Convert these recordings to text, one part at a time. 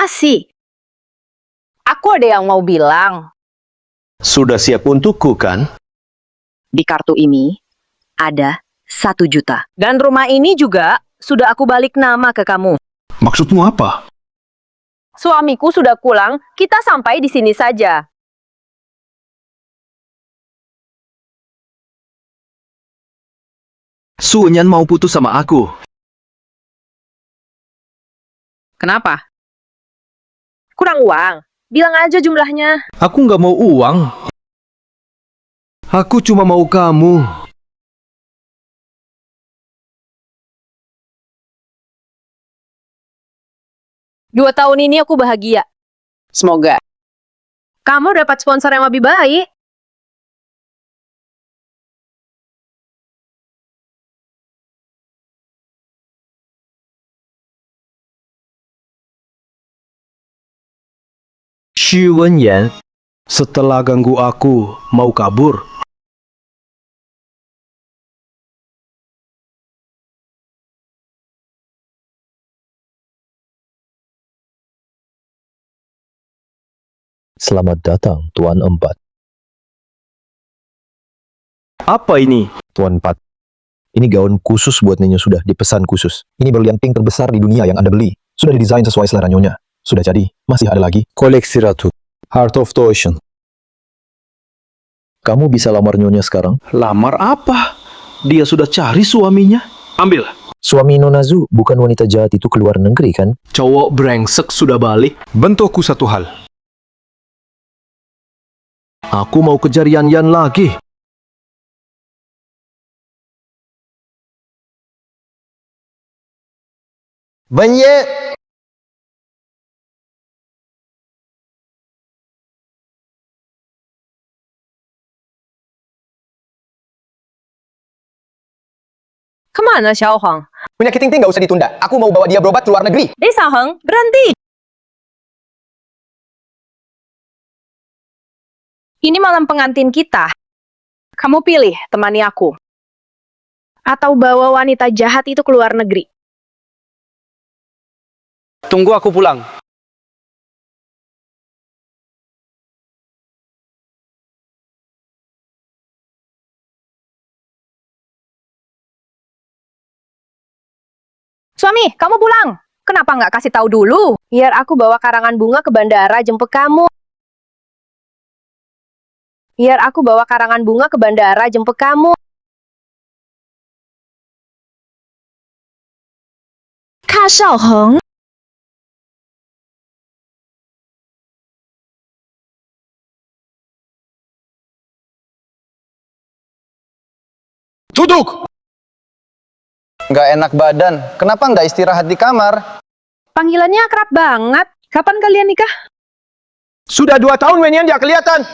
Kasih. Aku ada yang mau bilang. Sudah siap untukku, kan? Di kartu ini ada 1 juta. Dan rumah ini juga sudah aku balik nama ke kamu. Maksudmu apa? Suamiku sudah pulang, kita sampai di sini saja. Sunyan mau putus sama aku. Kenapa? Kurang uang. Bilang aja jumlahnya. Aku nggak mau uang. Aku cuma mau kamu. Dua tahun ini aku bahagia. Semoga. Kamu dapat sponsor yang lebih baik. Xu Wenyan, setelah ganggu aku, mau kabur. Selamat datang, Tuan Empat. Apa ini? Tuan Empat, ini gaun khusus buat Nyonya, sudah dipesan khusus. Ini berlian pink terbesar di dunia yang Anda beli. Sudah didesain sesuai selera Nyonya. Sudah jadi, masih ada lagi. Koleksi Ratu. Heart of the Ocean. Kamu bisa lamar Nyonya sekarang. Lamar apa? Dia sudah cari suaminya. Ambil. Suami Nona Zu bukan wanita jahat itu keluar negeri, kan? Cowok brengsek sudah balik. Bentukku satu hal. Aku mau kejar Yan lagi. Banyak. Kemana Xiao Hong? Penyakit Ting Ting nggak usah ditunda. Aku mau bawa dia berobat ke luar negeri. Xiao Hong, berhenti! Ini malam pengantin kita. Kamu pilih, temani aku. Atau bawa wanita jahat itu ke luar negeri. Tunggu aku pulang. Suami, kamu pulang. Kenapa nggak kasih tahu dulu? Biar aku bawa karangan bunga ke bandara jemput kamu. Biar aku bawa karangan bunga ke bandara jemput kamu. Kak Xiao Hong. Duduk! Nggak enak badan. Kenapa nggak istirahat di kamar? Panggilannya akrab banget. Kapan kalian nikah? Sudah 2 tahun Wenyan nggak kelihatan.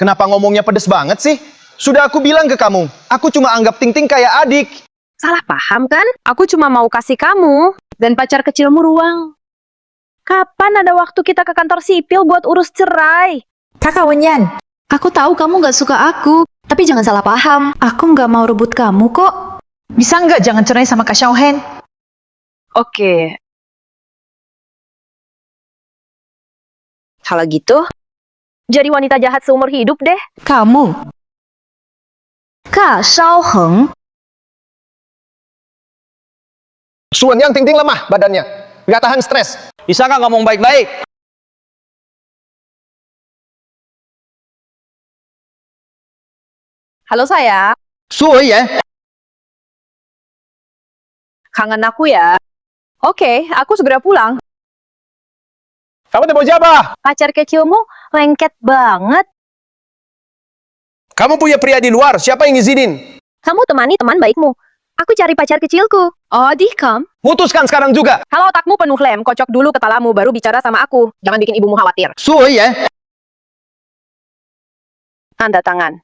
Kenapa ngomongnya pedes banget sih? Sudah aku bilang ke kamu. Aku cuma anggap Ting Ting kayak adik. Salah paham kan? Aku cuma mau kasih kamu dan pacar kecilmu ruang. Kapan ada waktu kita ke kantor sipil buat urus cerai? Kakak Wenyan, aku tahu kamu nggak suka aku, tapi jangan salah paham. Aku nggak mau rebut kamu kok. Bisa nggak jangan cerai sama Kak Xiaohen? Oke. Kalau gitu, jadi wanita jahat seumur hidup deh. Kamu. Kak Xiaoheng. Suan yang Ting Ting lemah badannya. Nggak tahan stres. Bisa nggak ngomong baik-baik? Halo sayang, Suy ya. kangen aku ya. Oke, aku segera pulang. Kamu mau siapa? Pacar kecilmu lengket banget. Kamu punya pria di luar. Siapa yang ngizinin? Kamu temani teman baikmu. Aku cari pacar kecilku. Oh, Dikam. Putuskan sekarang juga. Kalau otakmu penuh lem, kocok dulu kepalamu baru bicara sama aku. Jangan bikin ibumu khawatir. Suy ya. Tanda tangan.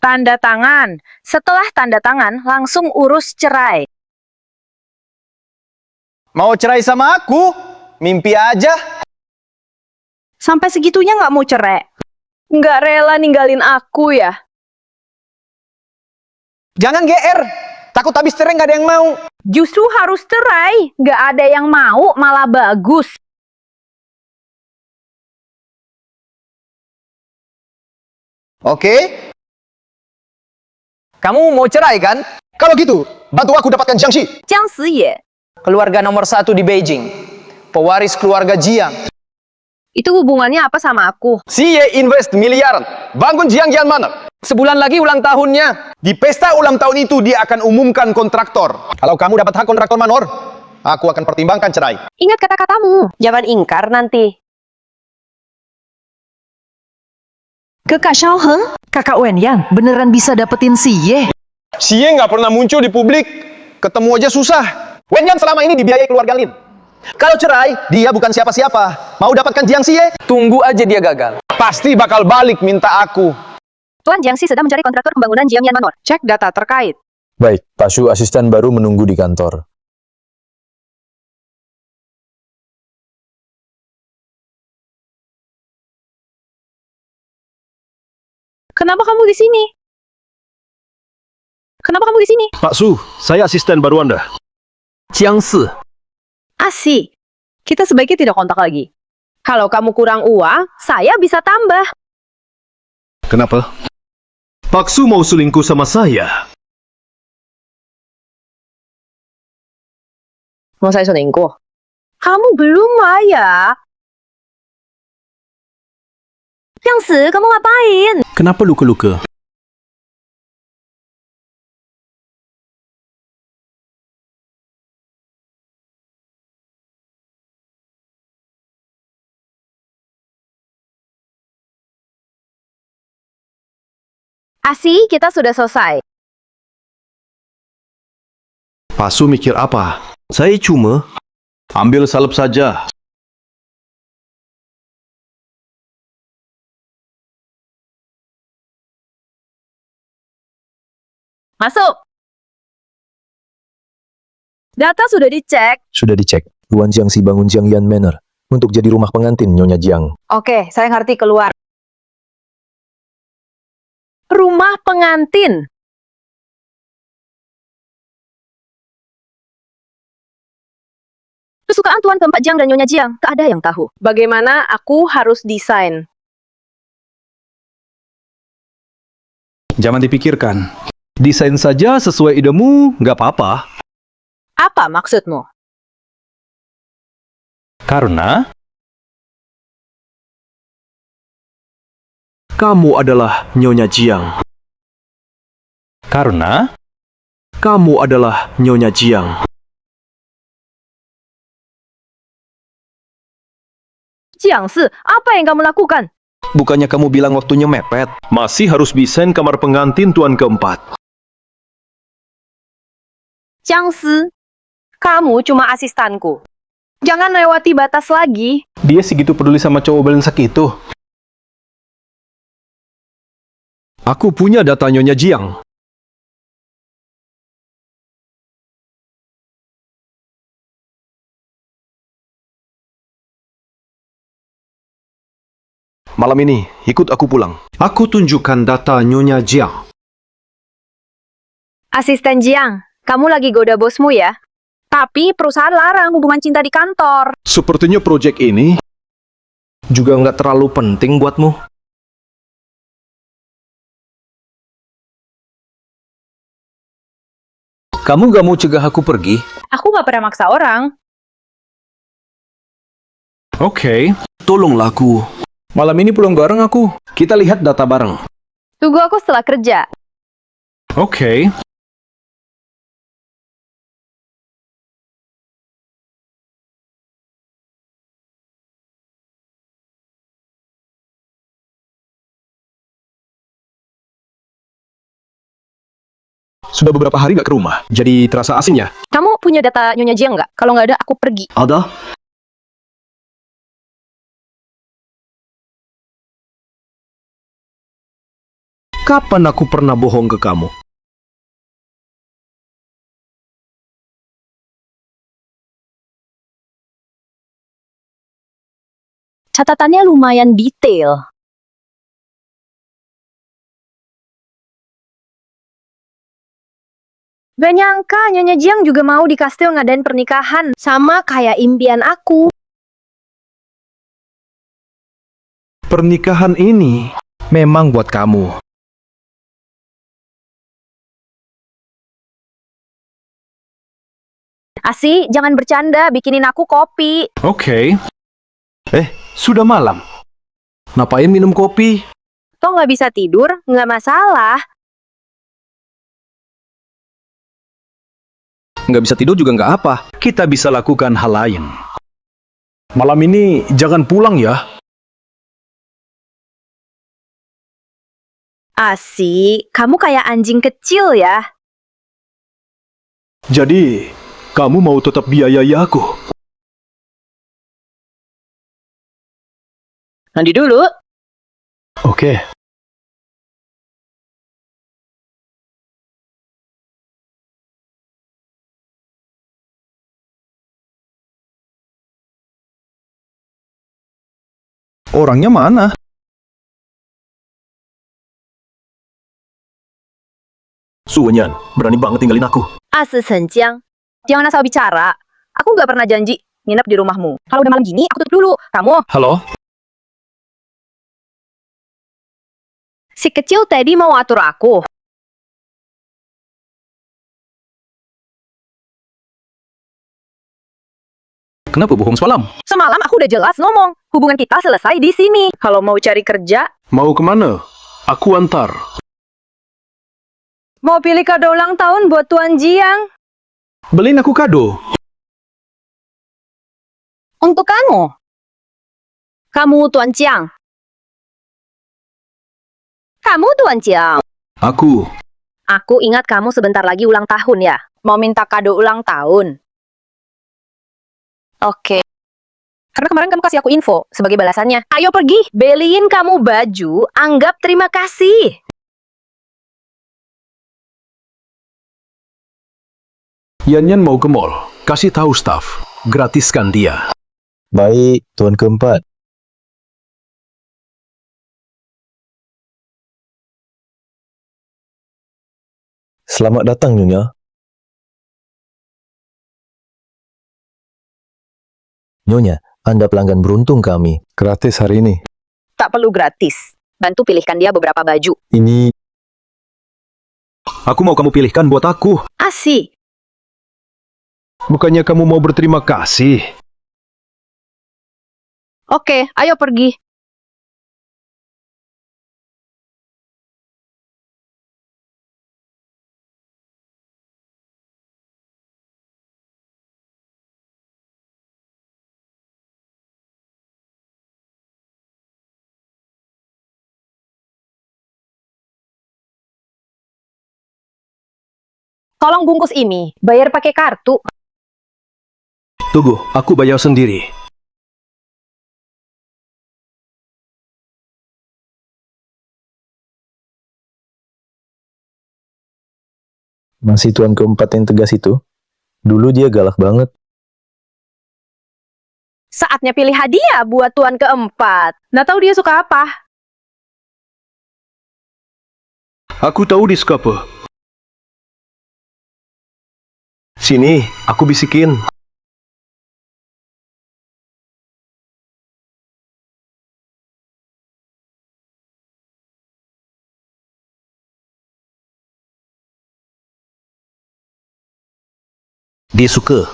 Tanda tangan. Setelah tanda tangan, langsung urus cerai. Mau cerai sama aku? Mimpi aja. Sampai segitunya nggak mau cerai. Nggak rela ninggalin aku ya? Jangan GR. Takut habis cerai nggak ada yang mau. Justru harus cerai. Gak ada yang mau, malah bagus. Oke? Kamu mau cerai kan? Kalau gitu, bantu aku dapatkan Jiangxi. 姜子野, Keluarga nomor 1 di Beijing. Pewaris keluarga Jiang. itu hubungannya apa sama aku? Xie invest miliaran. Bangun Jiangyan Manor. Sebulan lagi ulang tahunnya. Di pesta ulang tahun itu dia akan umumkan kontraktor. Kalau kamu dapat hak kontraktor Manor, aku akan pertimbangkan cerai. Ingat kata-katamu. Jangan ingkar nanti. Ke Kak Xiaoheng? Kakak Wenyan beneran bisa dapetin si Ye? Xie nggak pernah muncul di publik. Ketemu aja susah. Wenyan selama ini dibiayai keluarga Lin. Kalau cerai, dia bukan siapa-siapa. Mau dapatkan Jiang Xie? Tunggu aja dia gagal. Pasti bakal balik minta aku. Tuan Jiangxi sedang mencari kontraktor pembangunan Jiangyan Manor. Cek data terkait. Baik, Pak Shu asisten baru menunggu di kantor. Kenapa kamu di sini? Kenapa kamu di sini? Pak Su, saya asisten baru Anda. Jiangsi. Asik. Kita sebaiknya tidak kontak lagi. Kalau kamu kurang uang, saya bisa tambah. Kenapa? Pak Su mau selingkuh sama saya. Mau saya selingkuh? Kamu belum layak. Jiangsi, kamu ngapain? Kenapa luka-luka? Asik, kita sudah selesai. Pak Su mikir apa? Saya cuma ambil salep saja. Masuk. Data sudah dicek. Sudah dicek, Luan Jiangxi bangun Jiangyan Manor untuk jadi rumah pengantin Nyonya Jiang. Oke, saya ngerti keluar. Rumah pengantin. Kesukaan Tuan keempat Jiang dan Nyonya Jiang, tak ada yang tahu. Bagaimana aku harus desain? Jangan dipikirkan. Desain saja sesuai idemu, nggak apa-apa. Apa maksudmu? Karena kamu adalah Nyonya Jiang. Karena kamu adalah Nyonya Jiang. Jiangsi, apa yang kamu lakukan? Bukannya kamu bilang waktunya mepet? Masih harus desain kamar pengantin tuan keempat. Jiangsi, kamu cuma asistanku. Jangan lewati batas lagi. Dia segitu peduli sama cowok belengsek itu. Aku punya data Nyonya Jiang. Malam ini, ikut aku pulang. Aku tunjukkan data Nyonya Jiang. Asisten Jiang, kamu lagi goda bosmu ya? Tapi perusahaan larang hubungan cinta di kantor. Sepertinya proyek ini juga nggak terlalu penting buatmu. Kamu gak mau cegah aku pergi? Aku gak pernah maksa orang. Oke, tolonglah aku. Malam ini pulang bareng aku. Kita lihat data bareng. Tunggu aku setelah kerja. Oke. Sudah beberapa hari nggak ke rumah, jadi terasa asing ya? Kamu punya data Nyonya Jiang nggak? Kalau nggak ada, aku pergi. Ada. Kapan aku pernah bohong ke kamu? Catatannya lumayan detail. Gak nyangka Nyonya Jiang juga mau di kastil ngadain pernikahan. Sama kayak impian aku. Pernikahan ini memang buat kamu. Asi, jangan bercanda, bikinin aku kopi. Oke. Sudah malam. Ngapain minum kopi? Toh nggak bisa tidur, nggak masalah. Nggak bisa tidur juga nggak apa. Kita bisa lakukan hal lain. Malam ini jangan pulang ya. Asi, kamu kayak anjing kecil ya. Jadi, kamu mau tetap biayai aku? Nanti dulu. Oke. Orangnya mana? Suwenyan, berani banget tinggalin aku. Asi Senjiang, jangan asal bicara. Aku nggak pernah janji nginep di rumahmu. Kalau udah malam gini, aku tutup dulu. Kamu, Halo? si kecil Teddy mau atur aku. Kenapa bohong semalam? Semalam aku udah jelas ngomong, hubungan kita selesai di sini. Kalau mau cari kerja, Mau kemana? Aku antar. mau pilih kado ulang tahun buat Tuan Jiang. Beliin aku kado. Untuk kamu. Kamu Tuan Jiang. Kamu Tuan Jiang. Aku. Aku ingat kamu sebentar lagi ulang tahun ya. Mau minta kado ulang tahun. Oke. Karena kemarin kamu kasih aku info sebagai balasannya. Ayo pergi, beliin kamu baju, anggap terima kasih. Yan mau ke mall. Kasih tahu staff. Gratiskan dia. Baik, Tuan keempat. Selamat datang, Nyonya. Nyonya, Anda pelanggan beruntung kami. Gratis hari ini. Tak perlu gratis. Bantu pilihkan dia beberapa baju. Ini Aku mau kamu pilihkan buat aku. Asik. Bukannya kamu mau berterima kasih. Oke, ayo pergi. Tolong bungkus ini, bayar pakai kartu. Tunggu, aku bayar sendiri. masih Tuan keempat yang tegas itu. Dulu dia galak banget. Saatnya pilih hadiah buat Tuan keempat. Nggak tahu dia suka apa. Aku tahu di apa. Sini, aku bisikin. Dia suka.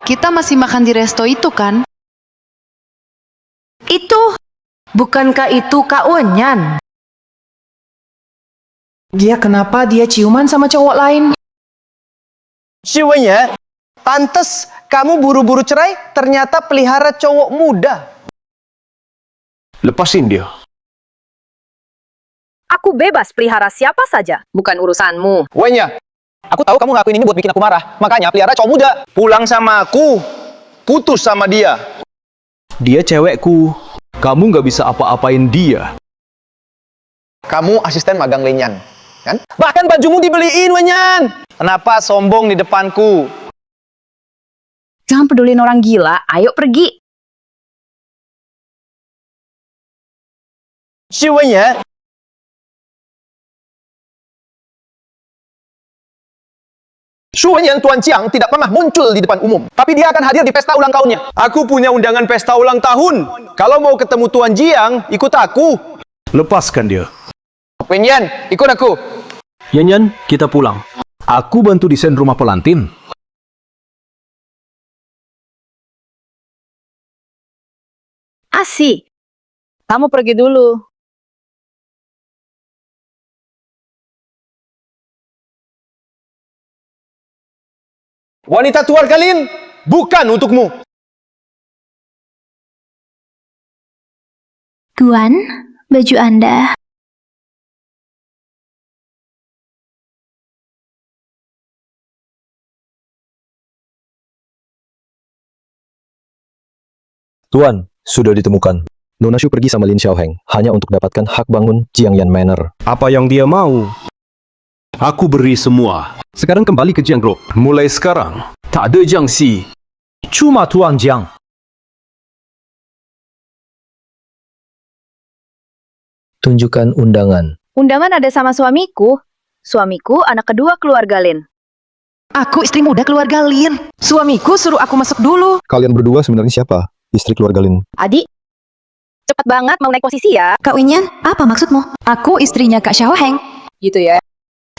Kita masih makan di resto itu kan? Itu, bukankah itu Kak Wenyan? Kenapa dia ciuman sama cowok lain? Siwenya, pantes kamu buru-buru cerai, ternyata pelihara cowok muda. Lepasin dia. Aku bebas pelihara siapa saja. Bukan urusanmu. Wenya, aku tahu kamu ngelakuin ini buat bikin aku marah. Makanya pelihara cowok muda. Pulang sama aku, putus sama dia. Dia cewekku. Kamu nggak bisa apa-apain dia. Kamu asisten magang Lenyan, kan? Bahkan bajumu dibeliin, Wenyan. Kenapa sombong di depanku? Jangan pedulin orang gila, ayo pergi. Siwenya, Su Wenyan Tuan Jiang tidak pernah muncul di depan umum, tapi dia akan hadir di pesta ulang tahunnya. Aku punya undangan pesta ulang tahun. Kalau mau ketemu Tuan Jiang, ikut aku. Lepaskan dia. Wenyan, ikut aku. Yan, kita pulang. Aku bantu desain rumah pelantin. Asik. Kamu pergi dulu. Wanita keluarga Lin, bukan untukmu. Tuan, baju Anda. Tuan, sudah ditemukan. Nona Shu pergi sama Lin Xiaoheng hanya untuk dapatkan hak bangun Jiangyan Manor. Apa yang dia mau? Aku beri semua. Sekarang kembali ke Jiang Group. Mulai sekarang, tak ada Jiang Xi. Cuma Tuan Jiang. Tunjukkan undangan. Undangan ada sama suamiku. Suamiku anak kedua keluarga Lin. Aku istri muda keluarga Lin. Suamiku suruh aku masuk dulu. Kalian berdua sebenarnya siapa? Istri keluarga Lin. Adik, cepat banget mau naik posisi ya. Kak Wenyan, apa maksudmu? Aku istrinya Kak Xiaoheng. Gitu ya.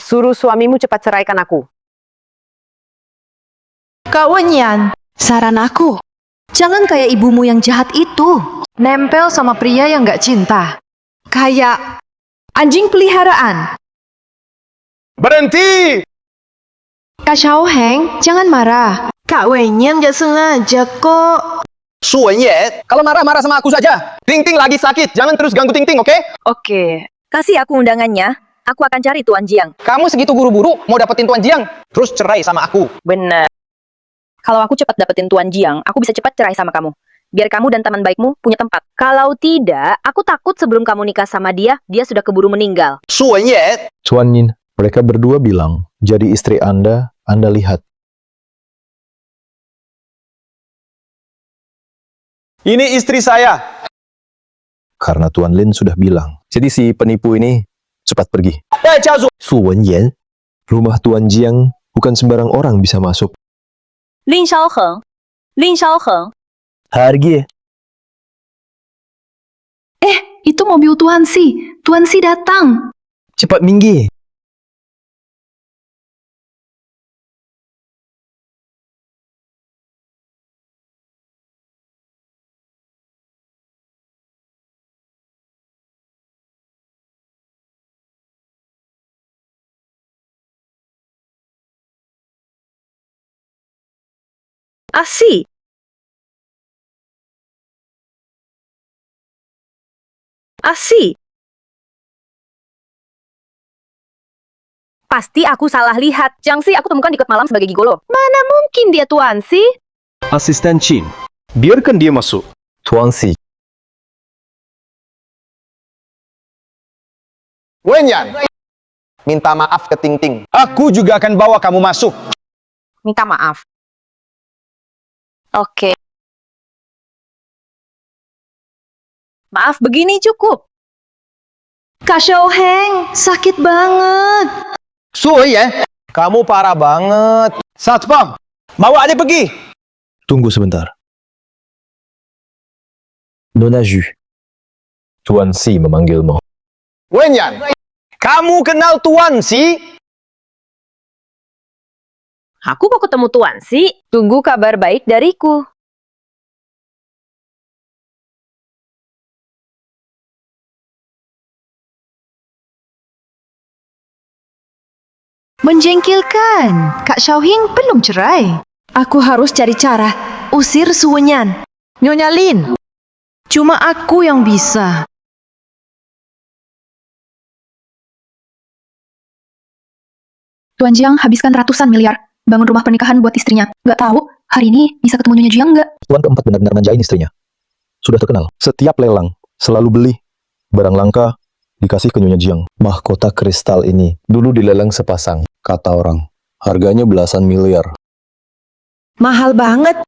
Suruh suamimu cepat ceraikan aku. Kak Wenyan, Saran aku, jangan kayak ibumu yang jahat itu. nempel sama pria yang gak cinta. Kayak anjing peliharaan. Berhenti! Kak Xiaoheng, jangan marah. Kak Wenyan gak sengaja kok. Su Wenyan, kalau marah-marah sama aku saja. Ting Ting lagi sakit, jangan terus ganggu Ting Ting, oke? Oke. Kasih aku undangannya. Aku akan cari Tuan Jiang. Kamu segitu buru-buru mau dapetin Tuan Jiang, terus cerai sama aku. Bener. Kalau aku cepat dapetin Tuan Jiang, aku bisa cepat cerai sama kamu. Biar kamu dan teman baikmu punya tempat. Kalau tidak, aku takut sebelum kamu nikah sama dia, dia sudah keburu meninggal. Su Wenyan, Tuan Yin, mereka berdua bilang, jadi istri Anda lihat. ini istri saya. Karena Tuan Lin sudah bilang. Jadi si penipu ini cepat pergi. Cao Zu, Su Wenyan, rumah Tuan Jiang bukan sembarang orang bisa masuk. Lin Xiaoheng. Lin Xiaoheng. Hargi. Itu mobil Tuan Si. Tuan Si datang. Cepat minggir. Asik. Asik. Pasti aku salah lihat. Jiang Si aku temukan di klub malam sebagai gigolo. Mana mungkin dia Tuan Si? Asisten Chin. Biarkan dia masuk. Tuan Si. Wenyan, minta maaf ke Ting Ting. Aku juga akan bawa kamu masuk. Minta maaf. Oke. Maaf, begini cukup. Kak Xiaoheng, sakit banget. Su Wenyan, kamu parah banget. Satpam, bawa adik pergi. Tunggu sebentar. Nona Zhu. Tuan Si memanggilmu. Wenyan, kamu kenal Tuan Si? Aku kok ketemu Tuan Si? Tunggu kabar baik dariku. Menjengkelkan. Kak Xiaoheng belum cerai. Aku harus cari cara. Usir Su Wenyan. Nyonya Lin, cuma aku yang bisa. Tuan Jiang habiskan ratusan miliar. Bangun rumah pernikahan buat istrinya. Gak tahu, hari ini bisa ketemu Nyonya Jiang nggak? Tuan keempat benar-benar manjain istrinya. Sudah terkenal. Setiap lelang, selalu beli. Barang langka, dikasih ke Nyonya Jiang. Mahkota kristal ini, dulu dilelang sepasang. Kata orang, harganya belasan miliar. Mahal banget.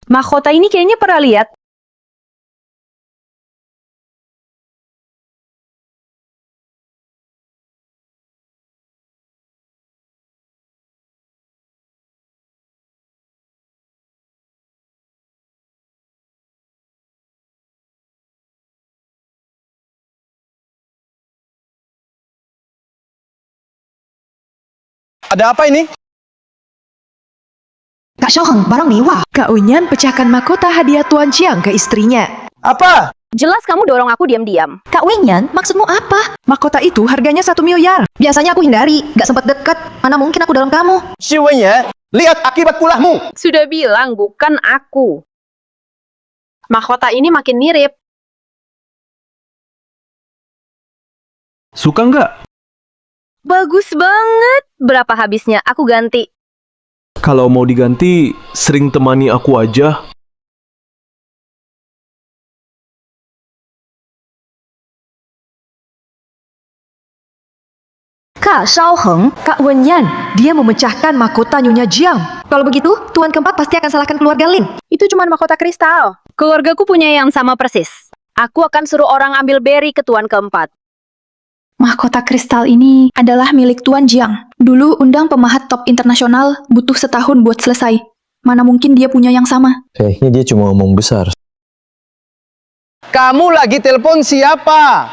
Mahkota ini kayaknya pernah lihat. Ada apa ini? Kak Xiaoheng, barang mewah. Kak Wenyan pecahkan mahkota hadiah Tuan Jiang ke istrinya. Apa? Jelas kamu dorong aku diam-diam. Kak Wenyan, maksudmu apa? Mahkota itu harganya 1 miliar. Biasanya aku hindari, gak sempat dekat. Mana mungkin aku dorong kamu? Si Wenyan, lihat akibat kulahmu. Sudah bilang bukan aku. Mahkota ini makin mirip. Suka nggak? Bagus banget. Berapa habisnya? Aku ganti. Kalau mau diganti, sering temani aku aja. Kak Xiaoheng, Kak Wenyan, dia memecahkan mahkota Nyonya Jiang. Kalau begitu, Tuan keempat pasti akan salahkan keluarga Lin. Itu cuma mahkota kristal. Keluargaku punya yang sama persis. Aku akan suruh orang ambil beri ke tuan keempat. Mahkota kristal ini adalah milik Tuan Jiang. Dulu undang pemahat top internasional butuh setahun buat selesai. Mana mungkin dia punya yang sama? Kayaknya dia cuma ngomong besar. Kamu lagi telepon siapa?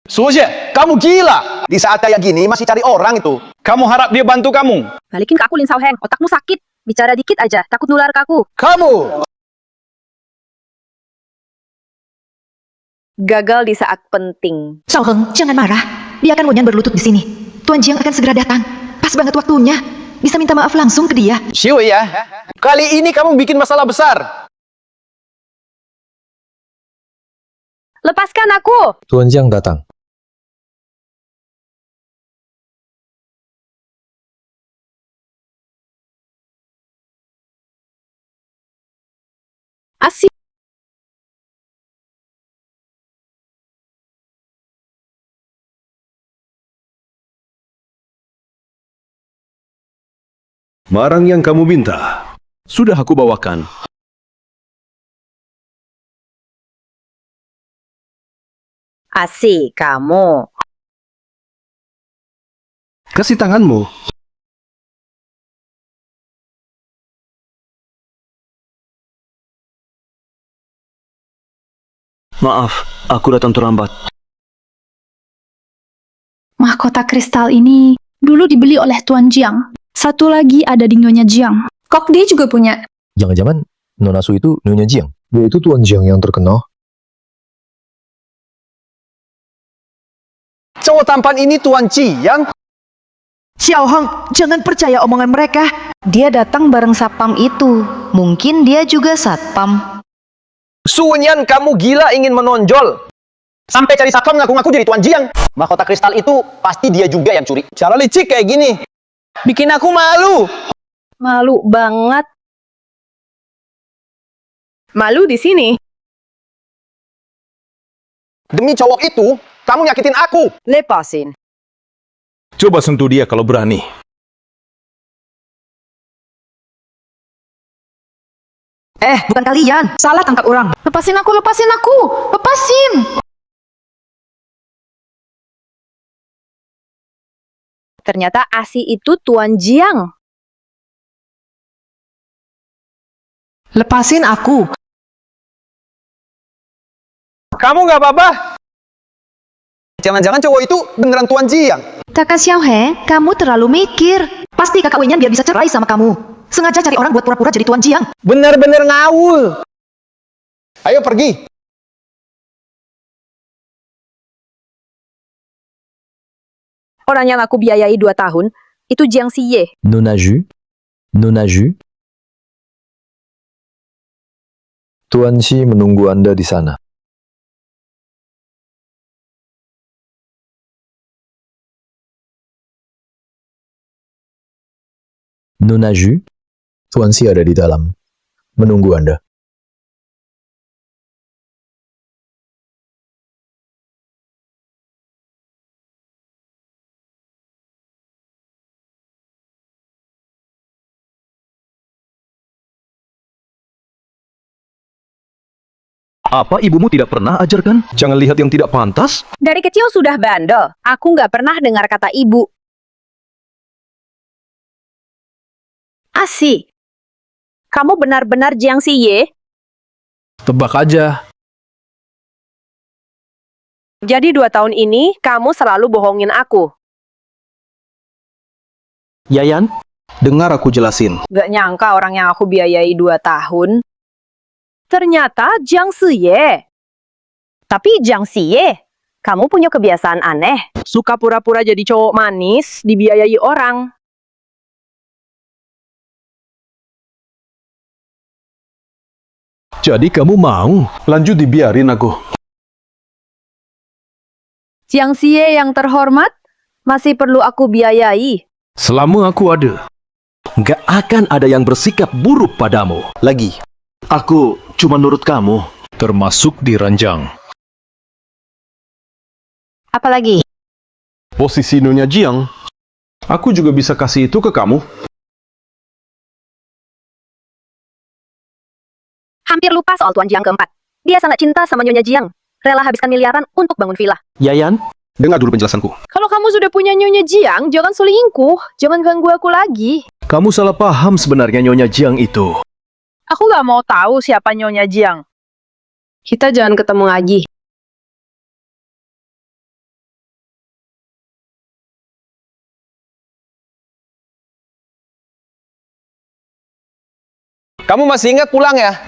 Suja, kamu gila. Di saat kayak gini masih cari orang itu. Kamu harap dia bantu kamu? Balikin ke aku, Lin Xiaoheng. Otakmu sakit. Bicara dikit aja. Takut nular ke aku. Kamu! Gagal di saat penting. Xiaoheng, jangan marah. Biarkan Wenyan berlutut di sini. Tuan Jiang akan segera datang. Pas banget waktunya. Bisa minta maaf langsung ke dia. Siwe ya, kali ini kamu bikin masalah besar. Lepaskan aku! Tuan Jiang datang. Asik. Barang yang kamu minta, sudah aku bawakan. Asik, kamu. Kasih tanganmu. Maaf, aku datang terlambat. Mahkota kristal ini dulu dibeli oleh Tuan Jiang. Satu lagi ada di Nyonya Jiang. Kok dia juga punya? Jangan-jangan Nona Su itu Nyonya Jiang. Dia itu Tuan Jiang yang terkenal. Cowok tampan ini Tuan Jiang. Xiaoheng, jangan percaya omongan mereka. Dia datang bareng satpam itu. Mungkin dia juga satpam. Sunyan, kamu gila ingin menonjol. Sampai cari satpam ngaku-ngaku jadi Tuan Jiang. Mahkota kristal itu pasti dia juga yang curi. Cara licik kayak gini. Bikin aku malu. Malu banget. Malu di sini. Demi cowok itu, kamu nyakitin aku. Lepasin. Coba sentuh dia kalau berani. Bukan kalian. Salah tangkap orang. Lepasin aku, lepasin aku. Lepasin. Ternyata Asi itu Tuan Jiang. Lepasin aku. Kamu nggak apa-apa? Jangan-jangan cowok itu beneran Tuan Jiang. Kakak Xiaoheng, kamu terlalu mikir. Pasti kakak Wenyan biar bisa cerai sama kamu. Sengaja cari orang buat pura-pura jadi Tuan Jiang. Bener-bener ngawul. Ayo pergi. Orang yang aku biayai 2 tahun, itu Jiang Siye. Nona Ju. Nona Ju. Tuan Shi menunggu Anda di sana. Nona Ju. Tuan Shi ada di dalam. Menunggu Anda. Apa ibumu tidak pernah ajarkan? Jangan lihat yang tidak pantas. Dari kecil sudah bandel. Aku nggak pernah dengar kata ibu. Asi, kamu benar-benar Jiang Siye? Tebak aja. Jadi 2 tahun ini kamu selalu bohongin aku. Yayan, dengar aku jelasin. Gak nyangka orang yang aku biayai 2 tahun. Ternyata Jiang Siye. Tapi Jiang Siye, kamu punya kebiasaan aneh. Suka pura-pura jadi cowok manis, dibiayai orang. Jadi kamu mau? Lanjut dibiarin aku. Jiang Siye yang terhormat, masih perlu aku biayai. Selama aku ada, nggak akan ada yang bersikap buruk padamu. Lagi, aku cuma nurut kamu. Termasuk di ranjang. Apalagi? Posisi Nyonya Jiang, aku juga bisa kasih itu ke kamu. Hampir lupa soal Tuan Jiang keempat. Dia sangat cinta sama Nyonya Jiang. Rela habiskan miliaran untuk bangun villa. Yayan, dengar dulu penjelasanku. Kalau kamu sudah punya Nyonya Jiang, jangan selingkuh. Jangan ganggu aku lagi. Kamu salah paham sebenarnya Nyonya Jiang itu. Aku nggak mau tahu siapa Nyonya Jiang. Kita jangan ketemu lagi. Kamu masih ingat pulang ya?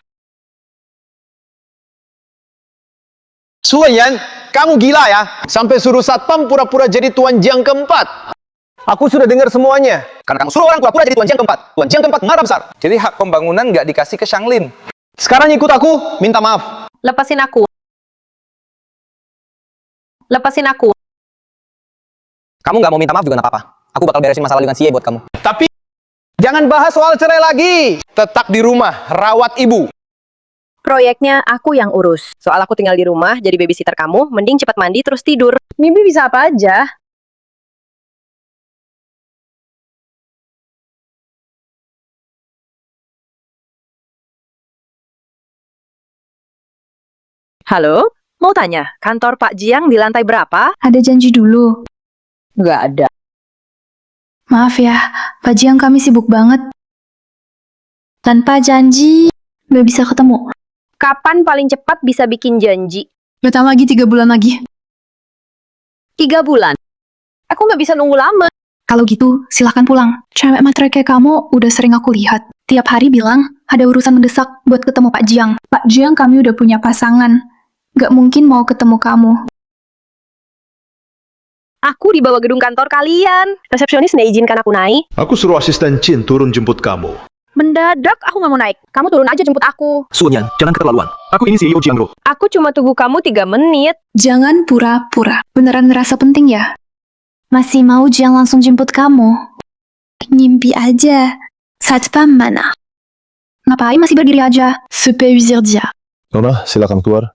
Suyan, kamu gila ya? Sampai suruh satpam pura-pura jadi Tuan Jiang keempat. Aku sudah dengar semuanya. Karena kamu suruh orang pura-pura jadi Tuan Jiang keempat. Tuan Jiang keempat marah besar. Jadi hak pembangunan nggak dikasih ke Shanglin. Sekarang ikut aku, minta maaf. Lepasin aku. Lepasin aku. Kamu nggak mau minta maaf juga nggak apa-apa. Aku bakal beresin masalah dengan Xie buat kamu. Tapi jangan bahas soal cerai lagi. Tetap di rumah, rawat ibu. Proyeknya aku yang urus. Soal aku tinggal di rumah, jadi babysitter kamu, mending cepat mandi terus tidur. Mimpi bisa apa aja. Halo? Mau tanya, kantor Pak Jiang di lantai berapa? Ada janji dulu. Nggak ada. Maaf ya, Pak Jiang kami sibuk banget. Tanpa janji, nggak bisa ketemu. Kapan paling cepat bisa bikin janji? Datang lagi 3 bulan lagi. 3 bulan. Aku nggak bisa nunggu lama. Kalau gitu, silahkan pulang. Cewek matre kayak kamu udah sering aku lihat. Tiap hari bilang, ada urusan mendesak buat ketemu Pak Jiang. Pak Jiang kami udah punya pasangan. Nggak mungkin mau ketemu kamu. Aku dibawa gedung kantor kalian. Resepsionis nggak izinkan aku naik. Aku suruh asisten Chin turun jemput kamu. Mendadak aku nggak mau naik. Kamu turun aja jemput aku. Sunyan, jangan keterlaluan. Aku ini CEO Jiang Group. Aku cuma tunggu kamu 3 menit. Jangan pura-pura. Beneran ngerasa penting ya? Masih mau Jiang langsung jemput kamu? Ngimpi aja. Satpam mana? Ngapain masih berdiri aja? Supervisor dia. Nona, silakan keluar.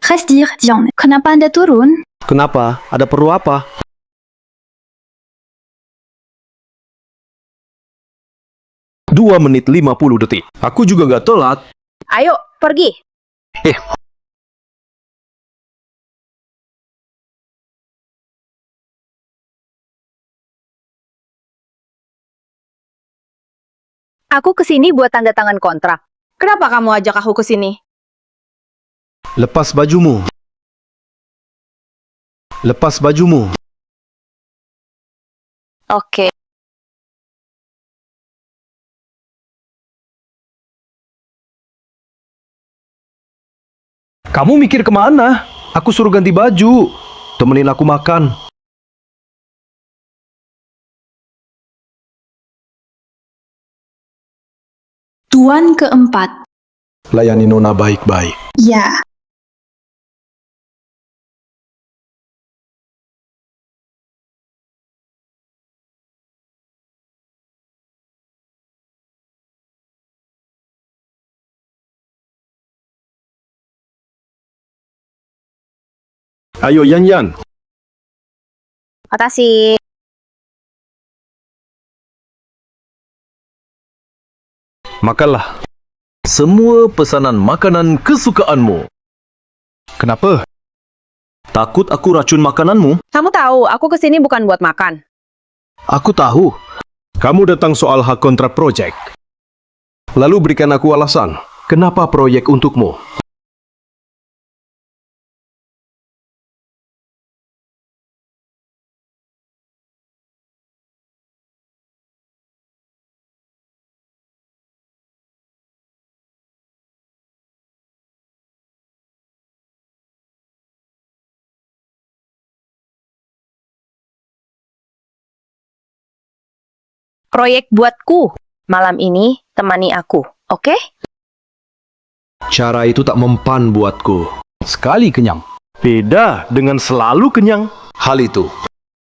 Reste dire, Jiang. Kenapa Anda turun? Kenapa? Ada perlu apa? Dua menit 50 detik. Aku juga nggak telat. Ayo, pergi. Aku kesini buat tanda tangan kontrak. Kenapa kamu ajak aku kesini? Lepas bajumu. Lepas bajumu. Oke. Kamu mikir kemana? Aku suruh ganti baju. Temenin aku makan. Tuan keempat. Layani Nona baik-baik. Ya. Ayo Yan Yan. Makasih. Makanlah. Semua pesanan makanan kesukaanmu. Kenapa? Takut aku racun makananmu? Kamu tahu, aku kesini bukan buat makan. Aku tahu. Kamu datang soal hak kontrak proyek. Lalu berikan aku alasan. Kenapa proyek untukmu? Proyek buatku. Malam ini temani aku, oke? Cara itu tak mempan buatku. Sekali kenyang. Beda dengan selalu kenyang. Hal itu,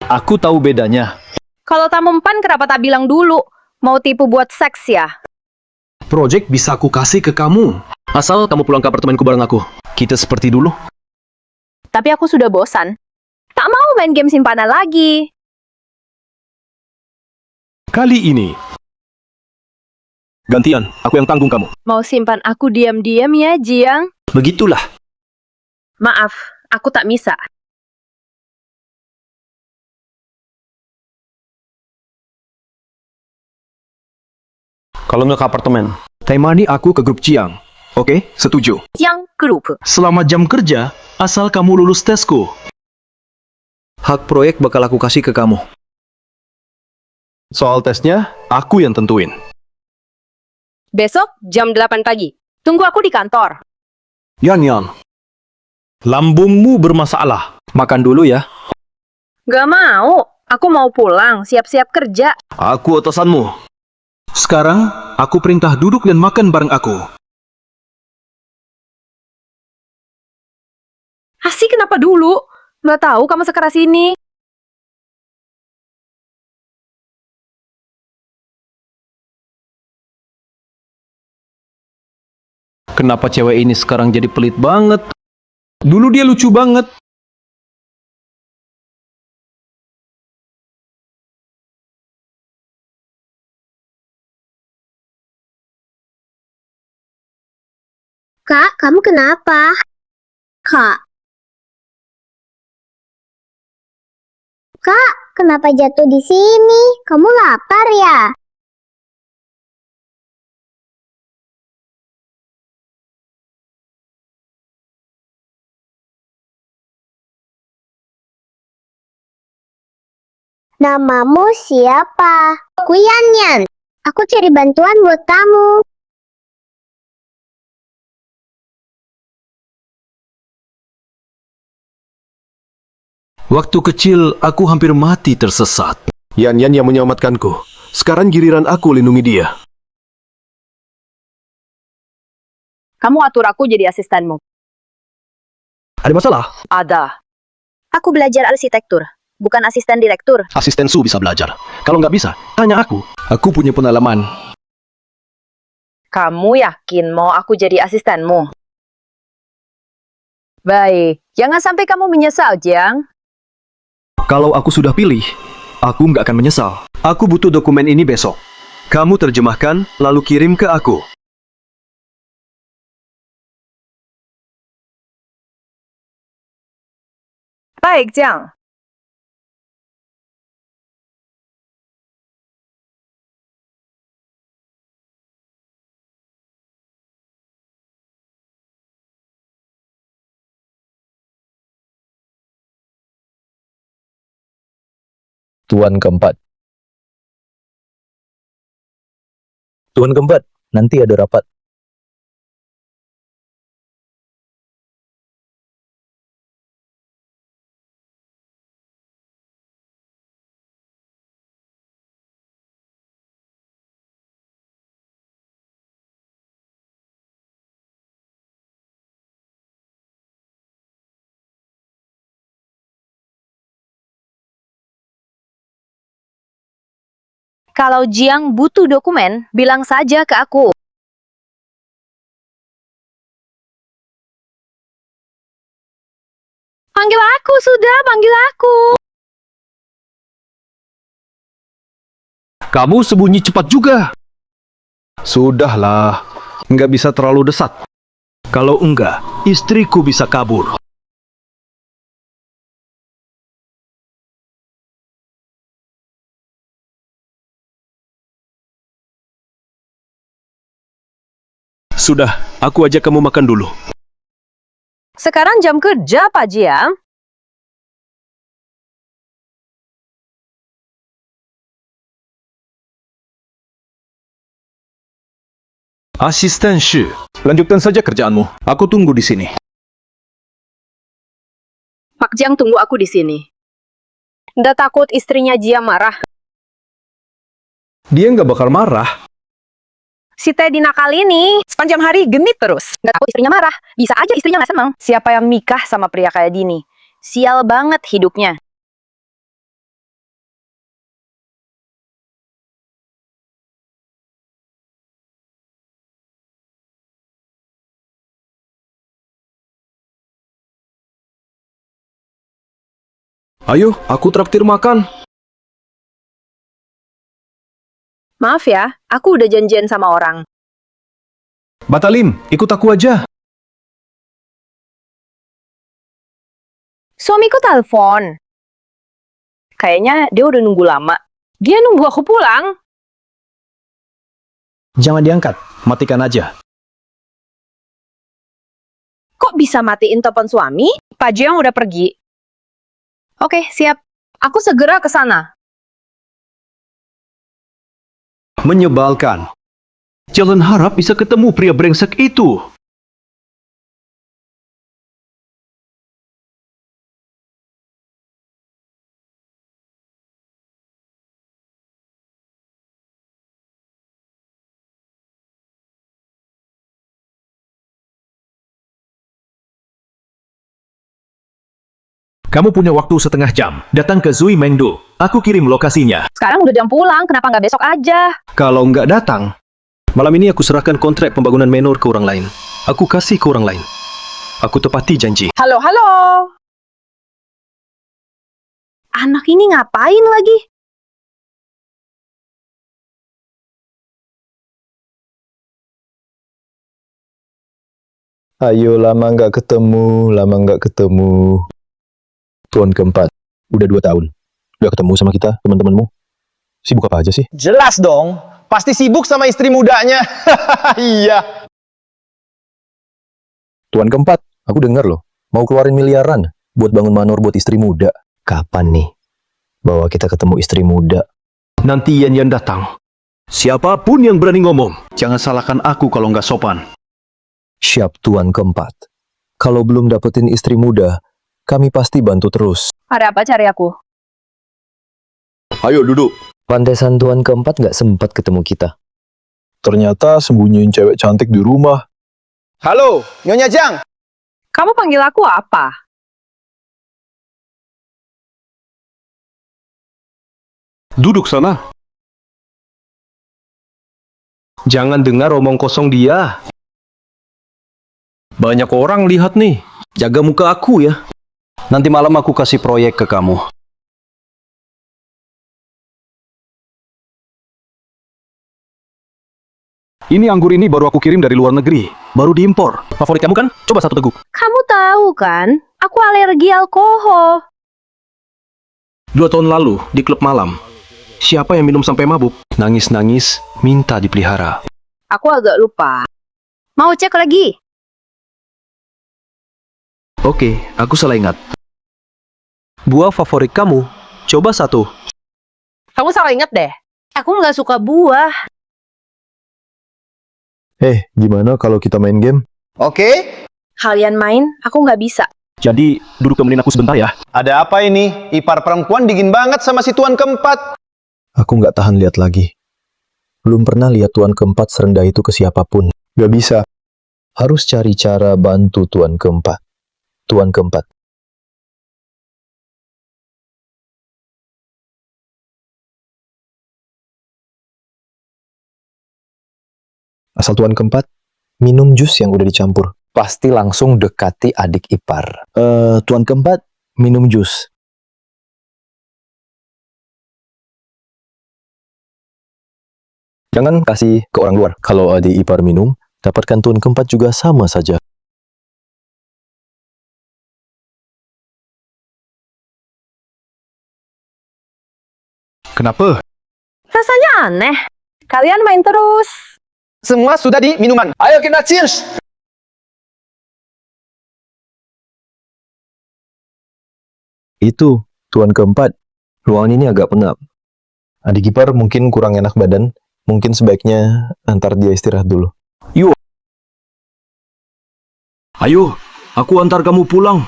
aku tahu bedanya. Kalau tak mempan, kenapa tak bilang dulu? Mau tipu buat seks ya? Project bisa aku kasih ke kamu. Asal kamu pulang ke apartemenku bareng aku. Kita seperti dulu. Tapi aku sudah bosan. Tak mau main game simpanan lagi. Kali ini, gantian, aku yang tanggung kamu. Mau simpan aku diam-diam ya, Jiang? Begitulah. Maaf, aku tak bisa. Kalau nggak ke apartemen, temani aku ke grup Ciang. Oke, setuju. Jiang Group. Selama jam kerja, asal kamu lulus tesku. Hak proyek bakal aku kasih ke kamu. Soal tesnya, aku yang tentuin. Besok jam 8 pagi. Tunggu aku di kantor. Yan, lambungmu bermasalah. Makan dulu ya. Gak mau. Aku mau pulang, siap-siap kerja. Aku atasanmu. Sekarang, aku perintah duduk dan makan bareng aku. Asik kenapa dulu? Gak tahu kamu sekeras ini. Kenapa cewek ini sekarang jadi pelit banget? Dulu dia lucu banget. Kak, kamu kenapa? Kak. Kak, kenapa jatuh di sini? Kamu lapar ya? Namamu siapa? Aku Yanyan. Aku cari bantuan buat kamu. Waktu kecil, aku hampir mati tersesat. Yan yang menyelamatkanku. Sekarang giliran aku lindungi dia. Kamu atur aku jadi asistenmu. Ada masalah? Ada. Aku belajar arsitektur, bukan asisten direktur. Asisten Su bisa belajar. Kalau nggak bisa, tanya aku. Aku punya pengalaman. Kamu yakin mau aku jadi asistenmu? Baik, jangan sampai kamu menyesal, Jiang. Kalau aku sudah pilih, aku nggak akan menyesal. Aku butuh dokumen ini besok. Kamu terjemahkan, lalu kirim ke aku. Baik, Jiang. Tuan keempat. Tuan keempat, nanti ada rapat. Kalau Jiang butuh dokumen, bilang saja ke aku. Panggil aku, sudah, panggil aku. Kamu sembunyi cepat juga. Sudahlah, nggak bisa terlalu desat. Kalau enggak, istriku bisa kabur. Sudah, aku ajak kamu makan dulu. Sekarang jam kerja, Pak Jiang. Asisten Shi, lanjutkan saja kerjaanmu. Aku tunggu di sini. Pak Jiang tunggu aku di sini. Nggak takut istrinya Jiang marah. Dia nggak bakal marah. Si Teddy nakal ini sepanjang hari genit terus. Nggak takut istrinya marah. Bisa aja istrinya nggak senang. Siapa yang nikah sama pria kayak gini? Sial banget hidupnya. Ayo, aku traktir makan. Maaf ya, aku udah janjian sama orang. Batalin, ikut aku aja. Suamiku telepon. Kayaknya dia udah nunggu lama. Dia nunggu aku pulang. Jangan diangkat, matikan aja. Kok bisa matiin telepon suami? Pak Jiang udah pergi. Oke, siap. Aku segera ke sana. Menyebalkan. Jangan harap bisa ketemu pria brengsek itu. Kamu punya waktu setengah jam. Datang ke Zui Mengdo. Aku kirim lokasinya. Sekarang udah jam pulang, kenapa nggak besok aja? Kalau nggak datang, malam ini aku serahkan kontrak pembangunan menor ke orang lain. Aku kasih ke orang lain. Aku tepati janji. Halo, halo. Anak ini ngapain lagi? Ayo, lama nggak ketemu. Tuan keempat, udah 2 tahun. Udah ketemu sama kita, teman-temanmu. Sibuk apa aja sih? Jelas dong. Pasti sibuk sama istri mudanya. Iya. Tuan keempat, aku dengar loh, mau keluarin miliaran buat bangun manor buat istri muda. Kapan nih? Bawa kita ketemu istri muda. Nanti Yan datang. Siapapun yang berani ngomong, jangan salahkan aku kalau nggak sopan. Siap, Tuan keempat. Kalau belum dapetin istri muda, kami pasti bantu terus. Ada apa cari aku? Ayo duduk. Pantesan Tuan keempat nggak sempat ketemu kita. Ternyata sembunyiin cewek cantik di rumah. Halo, Nyonya Jang. Kamu panggil aku apa? Duduk sana. Jangan dengar omong kosong dia. Banyak orang lihat nih. Jaga muka aku ya. Nanti malam aku kasih proyek ke kamu. Ini anggur ini baru aku kirim dari luar negeri. Baru diimpor. Favorit kamu kan? Coba 1 teguk. Kamu tahu kan, aku alergi alkohol. 2 tahun lalu, di klub malam. Siapa yang minum sampai mabuk? Nangis-nangis, minta dipelihara. Aku agak lupa. Mau cek lagi? Oke, aku salah ingat. Buah favorit kamu, coba 1. Kamu salah ingat deh. Aku nggak suka buah. Gimana kalau kita main game? Oke. Kalian main, aku nggak bisa. Jadi, duduk temenin aku sebentar ya. Ada apa ini? Ipar perempuan dingin banget sama si tuan keempat. Aku nggak tahan lihat lagi. Belum pernah lihat Tuan keempat serendah itu ke siapapun. Gak bisa. Harus cari cara bantu Tuan keempat. Tuan keempat. Asal Tuan keempat, minum jus yang udah dicampur. Pasti langsung dekati adik ipar. Tuan keempat, minum jus. Jangan kasih ke orang luar. Kalau adik ipar minum, dapatkan Tuan keempat juga sama saja. Kenapa? Rasanya aneh. Kalian main terus. Semua sudah di minuman. Ayo kita cheers. Itu, Tuan keempat, ruangan ini agak pengap. Adik ipar mungkin kurang enak badan, mungkin sebaiknya antar dia istirahat dulu. Ayo, aku antar kamu pulang.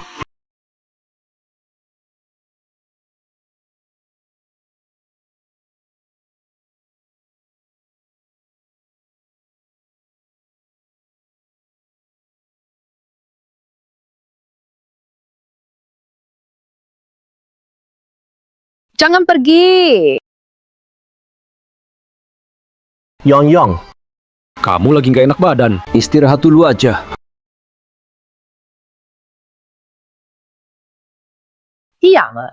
Jangan pergi. Yang, kamu lagi nggak enak badan. Istirahat dulu aja. Iya, Ma.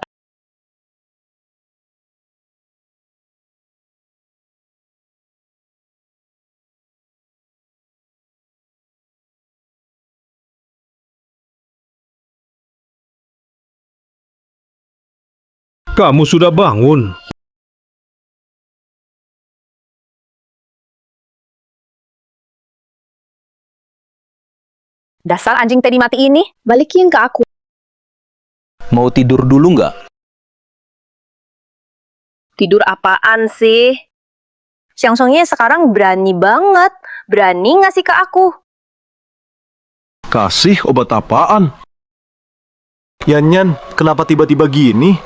Kamu sudah bangun. Dasar anjing tadi mati ini, balikin ke aku. Mau tidur dulu nggak? Tidur apaan sih? Siang Songye sekarang berani banget. Berani ngasih ke aku. Kasih obat apaan? Yan, kenapa tiba-tiba gini?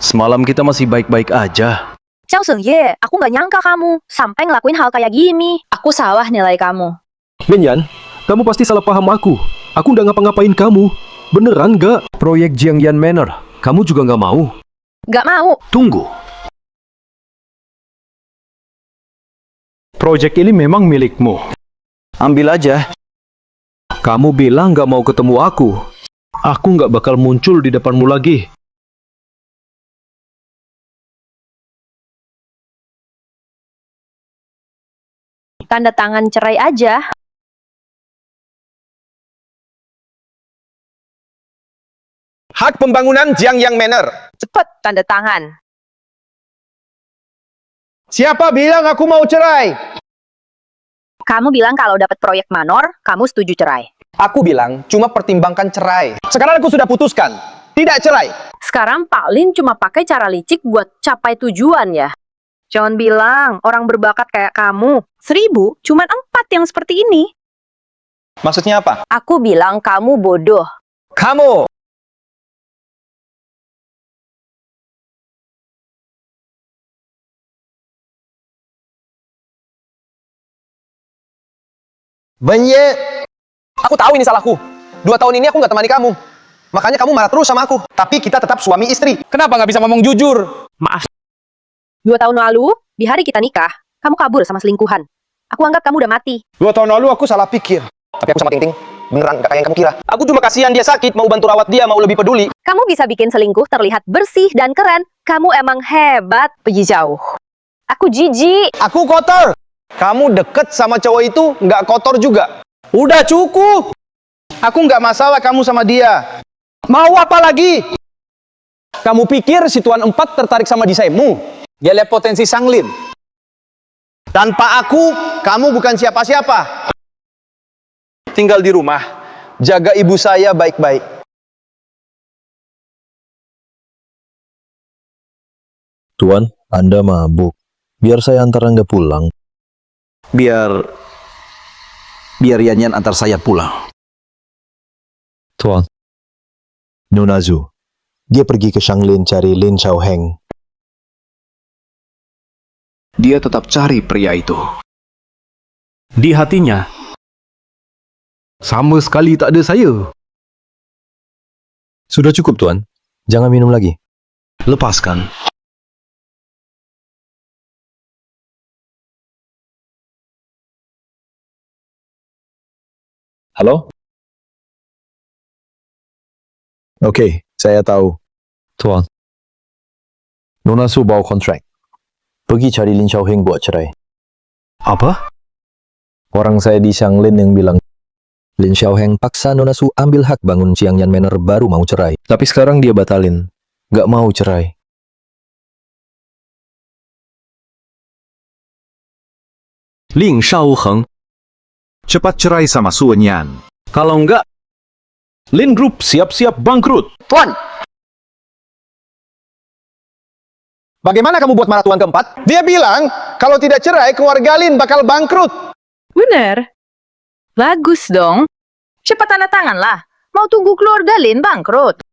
Semalam kita masih baik-baik aja. Siang Songye, aku nggak nyangka kamu sampai ngelakuin hal kayak gini. Aku salah nilai kamu. Yan, kamu pasti salah paham aku. Aku nggak ngapa-ngapain kamu. Beneran nggak? Proyek Jiangyan Manor, kamu juga nggak mau? Nggak mau. Tunggu. Proyek ini memang milikmu. Ambil aja. Kamu bilang nggak mau ketemu aku. Aku nggak bakal muncul di depanmu lagi. Tanda tangan cerai aja. Hak pembangunan Jiangyang Manor. Cepet tanda tangan. Siapa bilang aku mau cerai? Kamu bilang kalau dapat proyek manor, kamu setuju cerai. Aku bilang cuma pertimbangkan cerai. Sekarang aku sudah putuskan. Tidak cerai. Sekarang Pak Lin cuma pakai cara licik buat capai tujuan ya. Jangan bilang orang berbakat kayak kamu. 1000, cuman 4 yang seperti ini. Maksudnya apa? Aku bilang kamu bodoh. Kamu. Benye. Aku tahu ini salahku. 2 tahun ini aku nggak temani kamu. Makanya kamu marah terus sama aku. Tapi kita tetap suami istri. Kenapa nggak bisa ngomong jujur? Maaf. 2 tahun lalu, di hari kita nikah, kamu kabur sama selingkuhan. Aku anggap kamu udah mati. 2 tahun lalu aku salah pikir. Tapi aku sama Ting Ting. Beneran nggak kayak yang kamu kira. Aku cuma kasihan dia sakit, mau bantu rawat dia, mau lebih peduli. Kamu bisa bikin selingkuh terlihat bersih dan keren. Kamu emang hebat. Pergi jauh. Aku jijik. Aku kotor. Kamu deket sama cowok itu nggak kotor juga. Udah cukup. Aku nggak masalah kamu sama dia. Mau apa lagi? Kamu pikir si Tuan 4 tertarik sama desainmu? Dia lihat potensi Sanglin. Tanpa aku, kamu bukan siapa-siapa. Tinggal di rumah. Jaga ibu saya baik-baik. Tuan, Anda mabuk. Biar saya antar Anda pulang. Biar Yanyan antar saya pulang. Tuan. Nona Zhu. Dia pergi ke Shanglin cari Lin Xiaoheng. Dia tetap cari pria itu. Di hatinya, sama sekali tak ada saya. Sudah cukup, Tuan. Jangan minum lagi. Lepaskan. Halo? Oke, saya tahu. Tuan. Nona Su bawa kontrak. Pergi cari Lin Xiaoheng buat cerai. Apa? Orang saya di Shanglin yang bilang Lin Xiaoheng paksa Nona Su ambil hak bangun Jiangyan Manor baru mau cerai. Tapi sekarang dia batalin. Gak mau cerai. Ling Xiaoheng. Cepat cerai sama Su Wenyan. Kalau enggak, Lin Group siap-siap bangkrut. Tuan! Bagaimana kamu buat marah Tuan keempat? Dia bilang, kalau tidak cerai, keluarga Lin bakal bangkrut. Bener. Bagus dong. Cepat tanda tangan lah. Mau tunggu keluarga Lin bangkrut.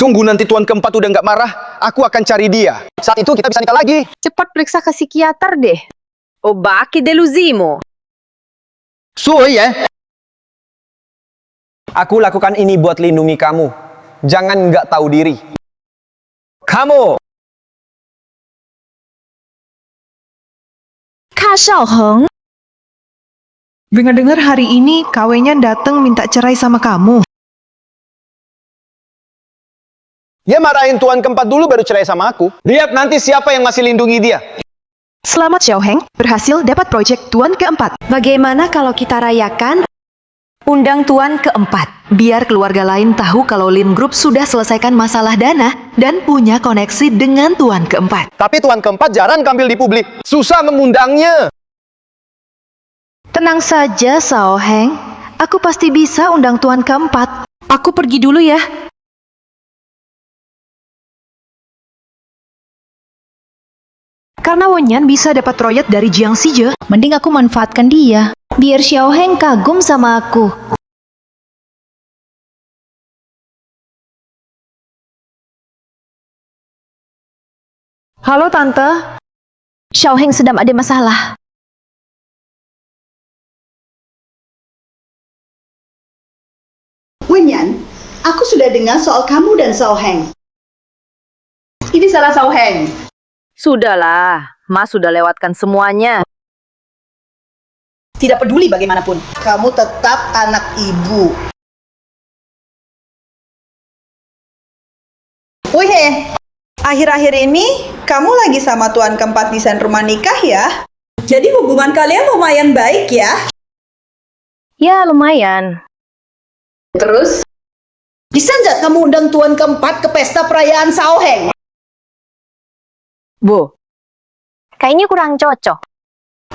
Tunggu nanti tuan keempat udah nggak marah, aku akan cari dia. Saat itu kita bisa nikah lagi. Cepat periksa ke psikiater deh. Obaki deluzimo. Suy ya. Aku lakukan ini buat lindungi kamu. Jangan nggak tahu diri. Kamu. Kak Xiaoheng, Dengar-dengar hari ini KW-nya datang minta cerai sama kamu. Dia marahin tuan keempat dulu baru cerai sama aku. Lihat nanti siapa yang masih lindungi dia. Selamat Xiaoheng, berhasil dapat proyek tuan keempat. Bagaimana kalau kita rayakan undang tuan keempat? Biar keluarga lain tahu kalau Lin Group sudah selesaikan masalah dana dan punya koneksi dengan tuan keempat. Tapi tuan keempat jarang tampil di publik. Susah mengundangnya. Tenang saja, Xiaoheng. Aku pasti bisa undang tuan keempat. Aku pergi dulu ya. Karena Wenyan bisa dapat proyek dari Jiang Sije, Mending aku manfaatkan dia. Biar Xiaoheng kagum sama aku. Halo Tante, Xiaoheng sedang ada masalah. Wenyan, aku sudah dengar soal kamu dan Xiaoheng. Ini salah Xiaoheng. Sudahlah, Mas sudah lewatkan semuanya. Tidak peduli bagaimanapun, kamu tetap anak ibu. Wih, akhir-akhir ini kamu lagi sama tuan keempat desain rumah nikah ya? Jadi hubungan kalian lumayan baik ya? Ya, lumayan. Terus, bisa nggak kamu undang tuan keempat ke pesta perayaan Xiaoheng? Bu, kayaknya kurang cocok.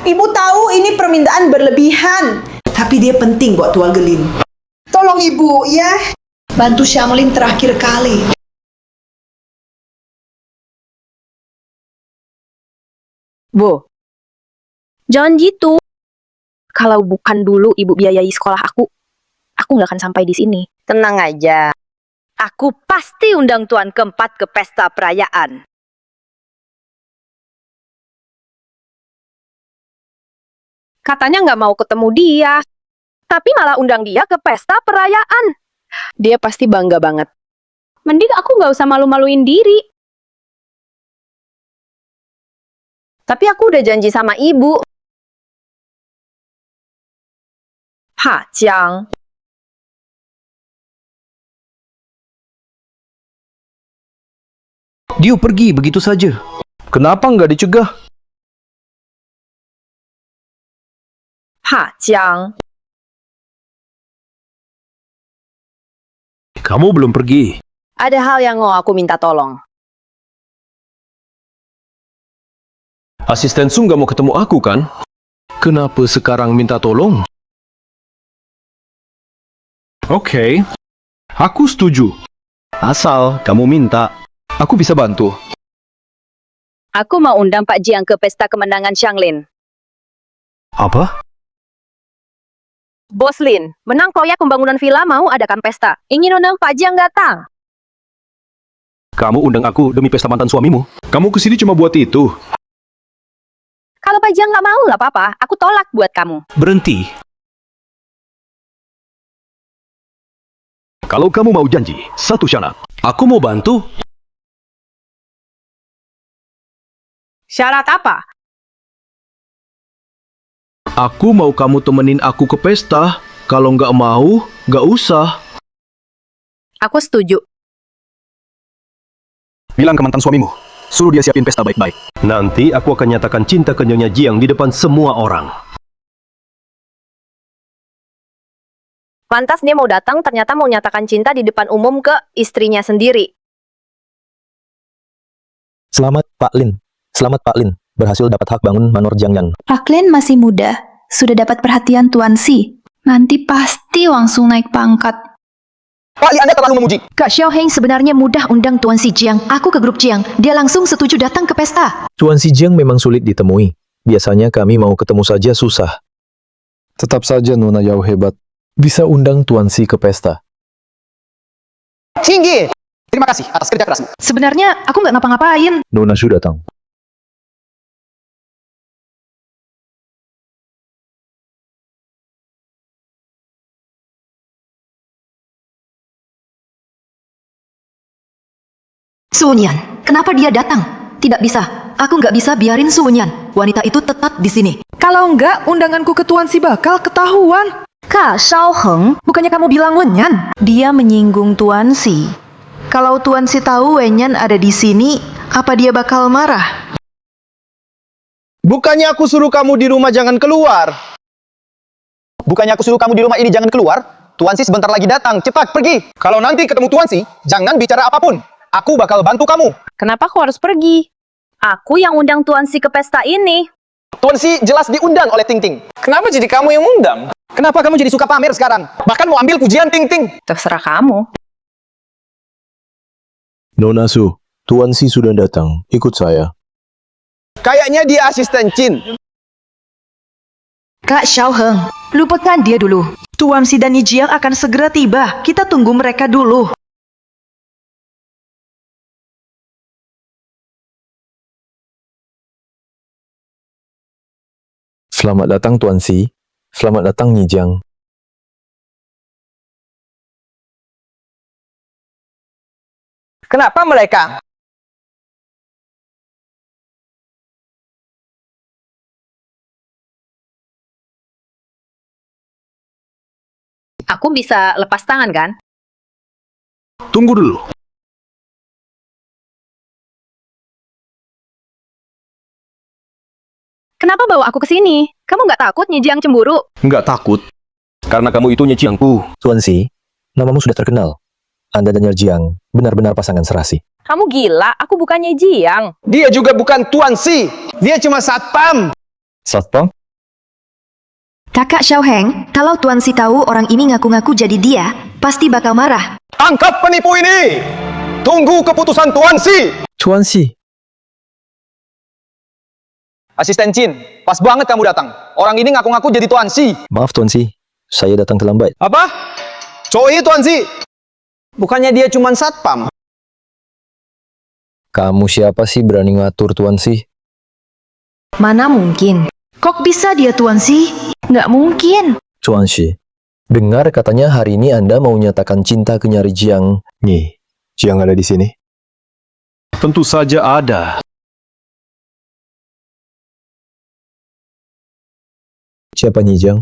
Ibu tahu ini permintaan berlebihan, tapi dia penting buat Tuan Gelin. Tolong ibu ya, bantu Syamlin terakhir kali. Bu, jangan gitu. Kalau bukan dulu ibu biayai sekolah aku nggak akan sampai di sini. Tenang aja. Aku pasti undang tuan keempat ke pesta perayaan. Katanya nggak mau ketemu dia, tapi malah undang dia ke pesta perayaan. Dia pasti bangga banget. Mending aku nggak usah malu-maluin diri. Tapi aku udah janji sama ibu. Ha, Jiang. Dia pergi begitu saja. Kenapa nggak dicegah? Ha, Jiang. Kamu belum pergi. Ada hal yang mau aku minta tolong. Asisten Sung nggak mau ketemu aku kan? Kenapa sekarang minta tolong? Oke, aku setuju. Asal kamu minta, aku bisa bantu. Aku mau undang Pak Jiang ke pesta kemenangan Shanglin. Apa? Bos Lin, menang proyek pembangunan villa mau adakan pesta. Ingin undang Pak Jiang datang. Kamu undang aku demi pesta mantan suamimu? Kamu kesini cuma buat itu? Kalau Pak Jiang nggak mau, nggak apa-apa. Aku tolak buat kamu. Berhenti. Kalau kamu mau janji, satu syarat. Aku mau bantu. Syarat apa? Aku mau kamu temenin aku ke pesta. Kalau nggak mau, nggak usah. Aku setuju. Bilang ke mantan suamimu, suruh dia siapin pesta baik-baik. Nanti aku akan nyatakan cinta ke Nyonya Jiang di depan semua orang. Pantas dia mau datang, ternyata mau nyatakan cinta di depan umum ke istrinya sendiri. Selamat Pak Lin. Selamat Pak Lin. Berhasil dapat hak bangun Manor Jiangyan. Pak Lin masih muda. Sudah dapat perhatian Tuan Si. Nanti pasti langsung naik pangkat. Pak Li, Anda terlalu memuji. Kak Xiaoheng sebenarnya mudah undang Tuan Si Jiang. Aku ke grup Jiang. Dia langsung setuju datang ke pesta. Tuan Si Jiang memang sulit ditemui. Biasanya kami mau ketemu saja susah. Tetap saja Nona Yao hebat. Bisa undang Tuan Si ke pesta. Tinggi. Terima kasih atas kerja kerasmu. Sebenarnya aku nggak ngapa-ngapain. Nona Su datang. Sunyan, kenapa dia datang? Tidak bisa. Aku nggak bisa biarin Sunyan. Wanita itu tetap di sini. Kalau enggak, undanganku ke Tuan Si bakal ketahuan. Kak Xiaoheng, Bukannya kamu bilang Wenyan? dia menyinggung Tuan Si. Kalau Tuan Si tahu Wenyan ada di sini, apa dia bakal marah? Bukannya aku suruh kamu di rumah jangan keluar. Bukannya aku suruh kamu di rumah ini jangan keluar. Tuan Si sebentar lagi datang. Cepat pergi. Kalau nanti ketemu Tuan Si, jangan bicara apapun. Aku bakal bantu kamu. Kenapa aku harus pergi? Aku yang undang Tuan Si ke pesta ini. Tuan Si jelas diundang oleh Ting Ting. Kenapa jadi kamu yang undang? Kenapa kamu jadi suka pamer sekarang? Bahkan mau ambil pujian Ting Ting. Terserah kamu. Nona Su, Tuan Si sudah datang. Ikut saya. Kayaknya dia asisten Chin. Kak Xiaoheng, lupakan dia dulu. Tuan Si dan Yijiang akan segera tiba. Kita tunggu mereka dulu. Selamat datang Tuan Si. Selamat datang Yijiang. Kenapa mereka? Aku bisa lepas tangan kan? Tunggu dulu. Kenapa bawa aku ke sini? Kamu nggak takut Nyijiang cemburu? Nggak takut. Karena kamu itu Nyijiangku. Tuan Si, namamu sudah terkenal. Anda dan Yijiang benar-benar pasangan serasi. Kamu gila, aku bukan Nyijiang. Dia juga bukan Tuan Si. Dia cuma satpam. Satpam? Kakak Xiaoheng, kalau Tuan Si tahu orang ini ngaku-ngaku jadi dia, pasti bakal marah. Tangkap penipu ini. Tunggu keputusan Tuan Si. Tuan Si. Asisten Chin, pas banget kamu datang. Orang ini ngaku-ngaku jadi Tuan Si. Maaf Tuan Si, saya datang terlambat. Apa? Cowok Tuan Si. Bukannya dia cuma satpam. Kamu siapa sih berani ngatur Tuan Si? Mana mungkin? Kok bisa dia Tuan Si? Nggak mungkin. Tuan Si, dengar katanya hari ini Anda mau nyatakan cinta ke Nyari Jiang. Nih, Jiang ada di sini. Tentu saja ada. Siapa Nyi Jiang?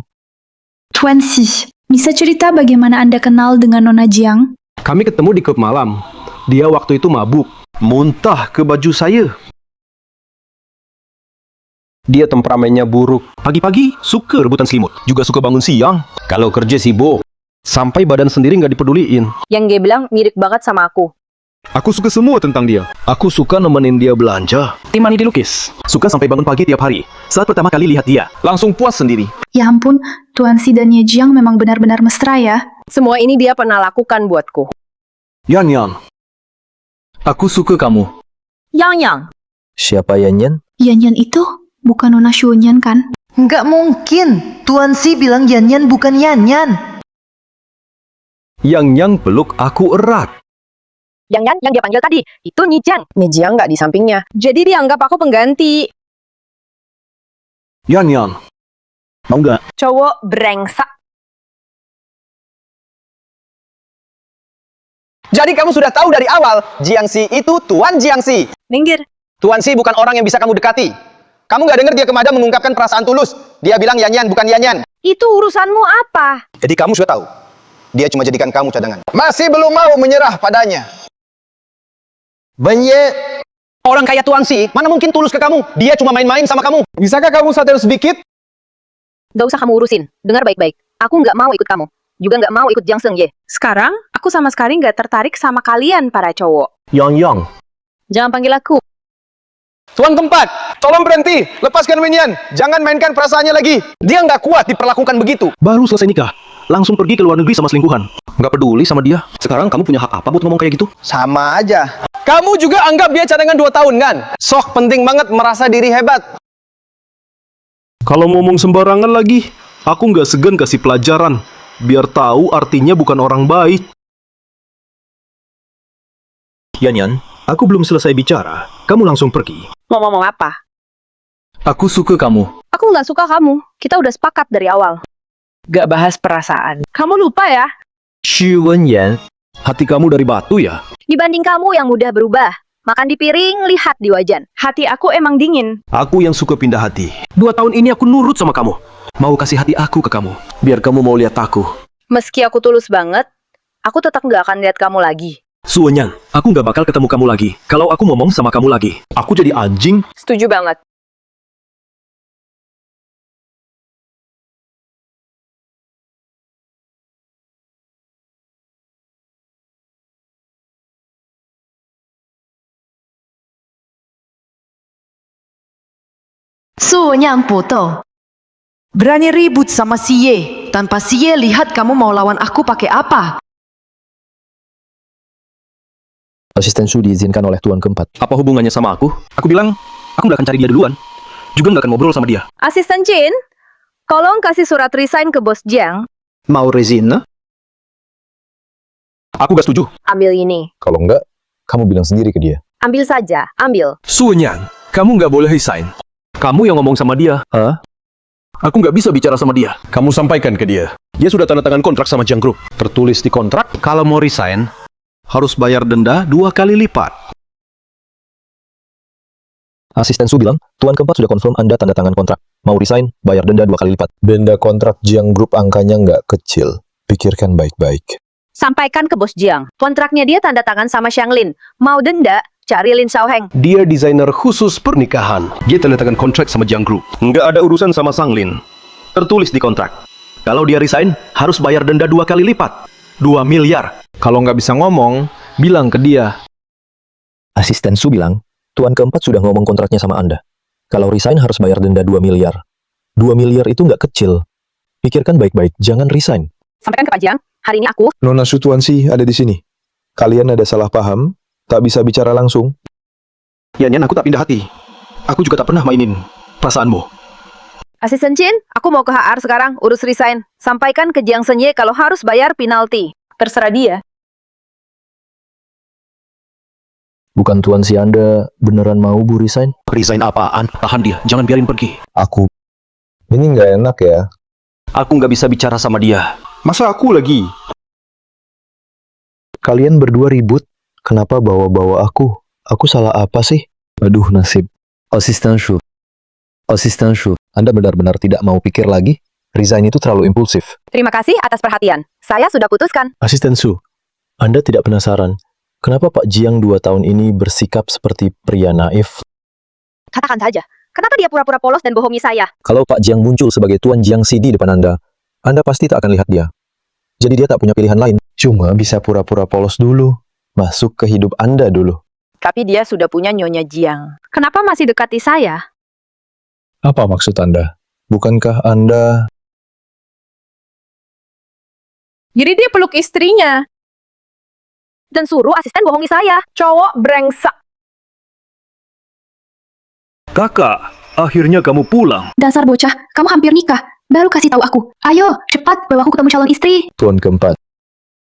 Tuan Si, bisa cerita bagaimana Anda kenal dengan Nona Jiang? Kami ketemu di klub malam. Dia waktu itu mabuk. Muntah ke baju saya. Dia temperamennya buruk. Pagi-pagi suka rebutan selimut. Juga suka bangun siang. Kalau kerja sibuk. Sampai badan sendiri nggak dipeduliin. Yang dia bilang mirip banget sama aku. Aku suka semua tentang dia. Aku suka nemenin dia belanja. Timani dilukis. Suka sampai bangun pagi tiap hari. Saat pertama kali lihat dia, langsung puas sendiri. Ya ampun, Tuan Si dan Yijiang memang benar-benar mesra ya. Semua ini dia pernah lakukan buatku. Yan Yan, aku suka kamu. Yang Yang. Siapa Yan Yan? Yan Yan itu bukan Nona Shunyan kan? Nggak mungkin. Tuan Si bilang Yan-Yan bukan Yan-Yan. Yang peluk aku erat. Yang dia panggil tadi, itu Nyijiang. Nyijiang nggak di sampingnya. Jadi dia anggap aku pengganti. Yan, mau nggak? Cowok brengsek. Jadi kamu sudah tahu dari awal, Jiang Si itu Tuan Jiang Si. Minggir. Tuan Si bukan orang yang bisa kamu dekati. Kamu nggak dengar dia kemana mengungkapkan perasaan tulus. Dia bilang Yan Yan bukan Yan Yan. Itu urusanmu apa? Jadi kamu sudah tahu. Dia cuma jadikan kamu cadangan. Masih belum mau menyerah padanya. Benye. Orang kayak Tuan Si, mana mungkin tulus ke kamu? Dia cuma main-main sama kamu. Bisakah kamu sadar sedikit? Gak usah kamu urusin. Dengar baik-baik. Aku nggak mau ikut kamu. Juga nggak mau ikut Jiang Seng Ye. Sekarang, aku sama sekali nggak tertarik sama kalian para cowok. Yang. Jangan panggil aku. Tuan tempat, tolong berhenti. Lepaskan Wenyan. Jangan mainkan perasaannya lagi. Dia nggak kuat diperlakukan begitu. Baru selesai nikah, langsung pergi ke luar negeri sama selingkuhan. Nggak peduli sama dia. Sekarang kamu punya hak apa buat ngomong kayak gitu? Sama aja. Kamu juga anggap dia cadangan 2 tahun kan? Sok penting banget merasa diri hebat. Kalau ngomong sembarangan lagi, aku nggak segan kasih pelajaran. Biar tahu artinya bukan orang baik. Yan, aku belum selesai bicara. Kamu langsung pergi. Mau ngomong apa? Aku suka kamu. Aku nggak suka kamu. Kita udah sepakat dari awal. Gak bahas perasaan. Kamu lupa ya? Xu Wenyan, hati kamu dari batu ya? Dibanding kamu yang mudah berubah. Makan di piring, lihat di wajan. Hati aku emang dingin. Aku yang suka pindah hati. 2 tahun ini aku nurut sama kamu. Mau kasih hati aku ke kamu. Biar kamu mau lihat aku. Meski aku tulus banget, aku tetap nggak akan lihat kamu lagi. Suenyan, aku nggak bakal ketemu kamu lagi. Kalau aku ngomong sama kamu lagi, aku jadi anjing. Setuju banget. Sunyang Puto. Berani ribut sama si Ye. Tanpa si Ye lihat kamu mau lawan aku pakai apa? Asisten Su diizinkan oleh Tuan keempat. Apa hubungannya sama aku? Aku bilang, aku nggak akan cari dia duluan. Juga nggak akan ngobrol sama dia. Asisten Jin, tolong kasih surat resign ke bos Jiang. Mau resign? Aku gak setuju. Ambil ini. Kalau enggak, kamu bilang sendiri ke dia. Ambil saja, ambil. Suenyan, kamu nggak boleh resign. Kamu yang ngomong sama dia. Hah? Aku nggak bisa bicara sama dia. Kamu sampaikan ke dia. Dia sudah tanda tangan kontrak sama Jiang Group. Tertulis di kontrak. Kalau mau resign, harus bayar denda 2 kali lipat. Asisten Su bilang, Tuan keempat sudah confirm Anda tanda tangan kontrak. Mau resign, bayar denda 2 kali lipat. Denda kontrak Jiang Group angkanya nggak kecil. Pikirkan baik-baik. Sampaikan ke bos Jiang. Kontraknya dia tanda tangan sama Xianglin. Mau denda, cari Lin Xiaoheng. Dia desainer khusus pernikahan. Dia tanda tangan kontrak sama Jiang Group. Nggak ada urusan sama Sang Lin. Tertulis di kontrak. Kalau dia resign, harus bayar denda 2 kali lipat. 2 miliar. Kalau nggak bisa ngomong, bilang ke dia. Asisten Su bilang, Tuan keempat sudah ngomong kontraknya sama Anda. Kalau resign harus bayar denda 2 miliar. 2 miliar itu nggak kecil. Pikirkan baik-baik, jangan resign. Sampaikan ke Pak Jiang, hari ini aku. Nona Su Tuan Si ada di sini. Kalian ada salah paham, tak bisa bicara langsung. Yan, aku tak pindah hati. Aku juga tak pernah mainin perasaanmu. Asisten Jin, aku mau ke HR sekarang, urus resign. Sampaikan ke Jiang Senye kalau harus bayar penalti. Terserah dia. Bukan Tuan Si Anda beneran mau Bu resign? Resign apaan? Tahan dia, jangan biarin pergi. Aku. Ini nggak enak ya. Aku nggak bisa bicara sama dia. Masa aku lagi? Kalian berdua ribut, kenapa bawa-bawa aku? Aku salah apa sih? Aduh nasib. Asisten Su. Asisten Su, Anda benar-benar tidak mau pikir lagi? Resign itu terlalu impulsif. Terima kasih atas perhatian. Saya sudah putuskan. Asisten Su, Anda tidak penasaran, kenapa Pak Jiang 2 tahun ini bersikap seperti pria naif? Katakan saja, kenapa dia pura-pura polos dan bohongi saya? Kalau Pak Jiang muncul sebagai Tuan Jiangxi di depan Anda pasti tak akan lihat dia. Jadi dia tak punya pilihan lain. Cuma bisa pura-pura polos dulu. Masuk ke hidup Anda dulu. Tapi dia sudah punya Nyonya Jiang. Kenapa masih dekati saya? Apa maksud Anda? Bukankah Anda... Jadi dia peluk istrinya. Dan suruh asisten bohongi saya. Cowok brengsek. Kakak, akhirnya kamu pulang. Dasar bocah, kamu hampir nikah. Baru kasih tahu aku. Ayo, cepat bawa aku ketemu calon istri. Tuan keempat.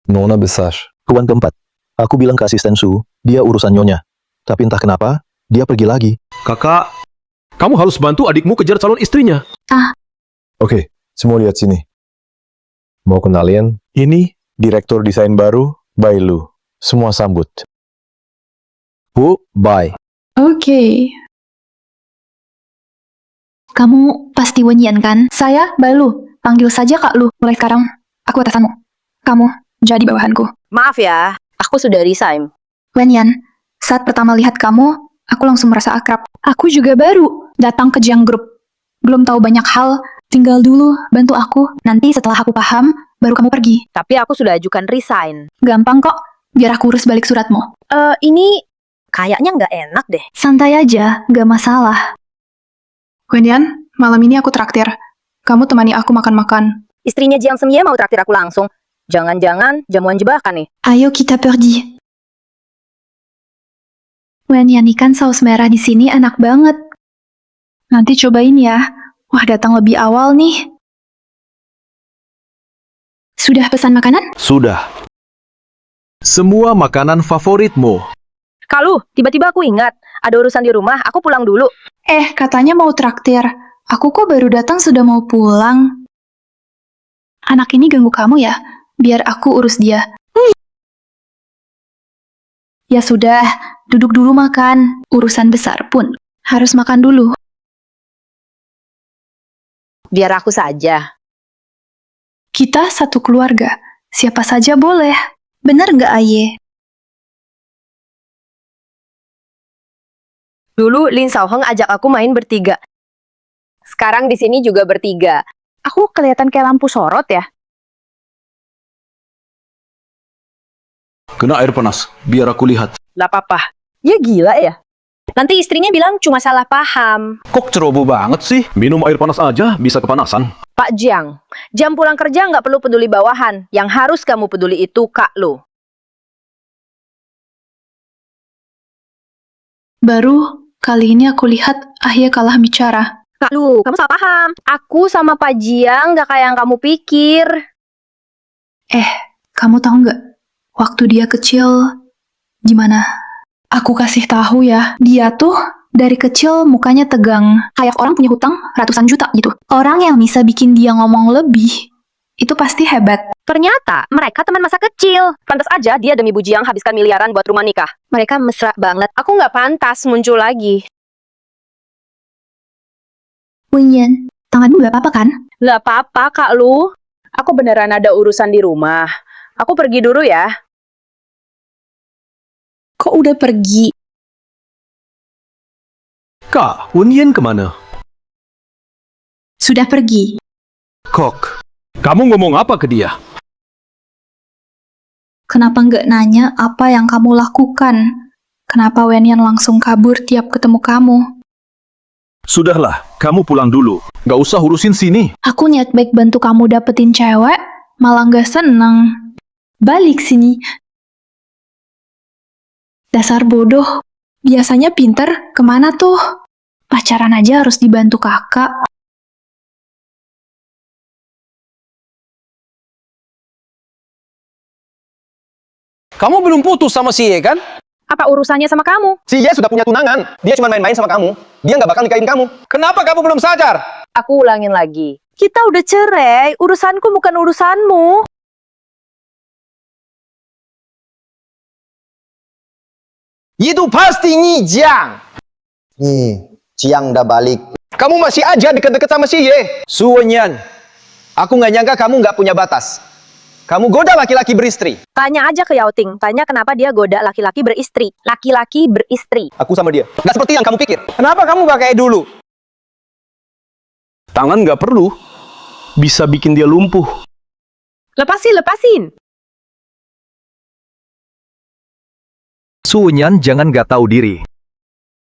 Nona besar. Tuan keempat. Aku bilang ke asisten Su, dia urusan Nyonya. Tapi entah kenapa, dia pergi lagi. Kakak, kamu harus bantu adikmu kejar calon istrinya. Oke, semua lihat sini. Mau kenalin? Ini Direktur Desain baru, Bailu. Semua sambut. Bu, bye. Oke. Kamu pasti Wenyan kan? Saya Balu. Panggil saja Kak Lu. Mulai sekarang, aku atasanmu. Kamu jadi bawahanku. Maaf ya, aku sudah resign. Wenyan, saat pertama lihat kamu, aku langsung merasa akrab. Aku juga baru datang ke Jiang Group. Belum tahu banyak hal. Tinggal dulu, bantu aku. Nanti setelah aku paham, baru kamu pergi. Tapi aku sudah ajukan resign. Gampang kok. Biar aku urus balik suratmu. Ini kayaknya nggak enak deh. Santai aja, gak masalah. Wenyan, malam ini aku traktir. Kamu temani aku makan-makan. Istrinya Jiang Semye mau traktir aku langsung. Jangan-jangan jamuan jebakan nih. Ayo kita pergi. Wenyan ikan saus merah di sini enak banget. Nanti cobain ya. Wah, datang lebih awal nih. Sudah pesan makanan? Sudah. Semua makanan favoritmu. Kalu, tiba-tiba aku ingat, ada urusan di rumah, aku pulang dulu. Katanya mau traktir. Aku kok baru datang sudah mau pulang. Anak ini ganggu kamu ya? Biar aku urus dia. Ya sudah, duduk dulu makan. Urusan besar pun harus makan dulu. Biar aku saja. Kita satu keluarga. Siapa saja boleh. Benar nggak, Aye? Dulu Lin Xiaoheng ajak aku main bertiga. Sekarang di sini juga bertiga. Aku kelihatan kayak lampu sorot ya. Kena air panas, biar aku lihat. Lah papa. Ya gila ya. Nanti istrinya bilang cuma salah paham. Kok ceroboh banget sih? Minum air panas aja bisa kepanasan. Pak Jiang, jam pulang kerja nggak perlu peduli bawahan. Yang harus kamu peduli itu Kak Lu. Baru kali ini aku lihat Ahye kalah bicara. Kak Lu, kamu salah paham. Aku sama Pak Jiang nggak kayak yang kamu pikir. Kamu tahu nggak? Waktu dia kecil, gimana? Aku kasih tahu ya, dia tuh dari kecil mukanya tegang. Kayak orang punya hutang ratusan juta gitu. Orang yang bisa bikin dia ngomong lebih, itu pasti hebat. Ternyata mereka teman masa kecil. Pantas aja dia demi Bu Jiang habiskan miliaran buat rumah nikah. Mereka mesra banget. Aku nggak pantas muncul lagi. Wenyan, tanganmu nggak apa-apa kan? Nggak apa-apa, Kak Lu. Aku beneran ada urusan di rumah. Aku pergi dulu ya. Kok udah pergi? Kak, Wenyan kemana? Sudah pergi. Kok, kamu ngomong apa ke dia? Kenapa nggak nanya apa yang kamu lakukan? Kenapa Wenyan langsung kabur tiap ketemu kamu? Sudahlah, kamu pulang dulu. Gak usah urusin sini. Aku niat baik bantu kamu dapetin cewek, malah nggak seneng. Balik sini. Dasar bodoh. Biasanya pinter, kemana tuh? Pacaran aja harus dibantu kakak. Kamu belum putus sama si Ye kan? Apa urusannya sama kamu? Si Ye sudah punya tunangan. Dia cuma main-main sama kamu. Dia nggak bakal nikahin kamu. Kenapa kamu belum sadar? Aku ulangin lagi. Kita udah cerai, urusanku bukan urusanmu. Itu pasti Nyi Jiang. Nih, Jiang udah balik. Kamu masih aja deket-deket sama si Ye. Su Wenyan, aku nggak nyangka kamu nggak punya batas. Kamu goda laki-laki beristri. Tanya aja ke Yao Ting. Tanya kenapa dia goda laki-laki beristri. Laki-laki beristri. Aku sama dia. Nggak seperti yang kamu pikir. Kenapa kamu gak kayak dulu? Tangan nggak perlu. Bisa bikin dia lumpuh. Lepasin, lepasin. Sunyan jangan nggak tahu diri.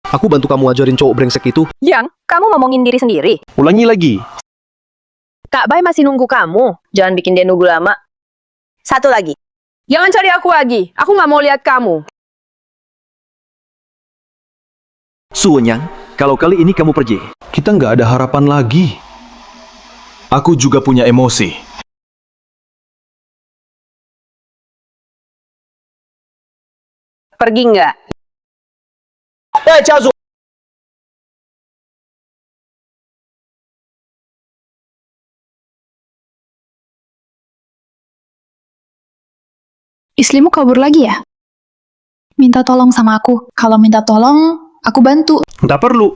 Aku bantu kamu ajarin cowok brengsek itu. Yang, kamu ngomongin diri sendiri. Ulangi lagi. Kak Bai masih nunggu kamu. Jangan bikin dia nunggu lama. Satu lagi. Jangan cari aku lagi. Aku nggak mau lihat kamu. Sunyan, kalau kali ini kamu pergi, kita nggak ada harapan lagi. Aku juga punya emosi. Pergi nggak? Chazu. Istrimu kabur lagi ya? Minta tolong sama aku. Kalau minta tolong, aku bantu. Nggak perlu.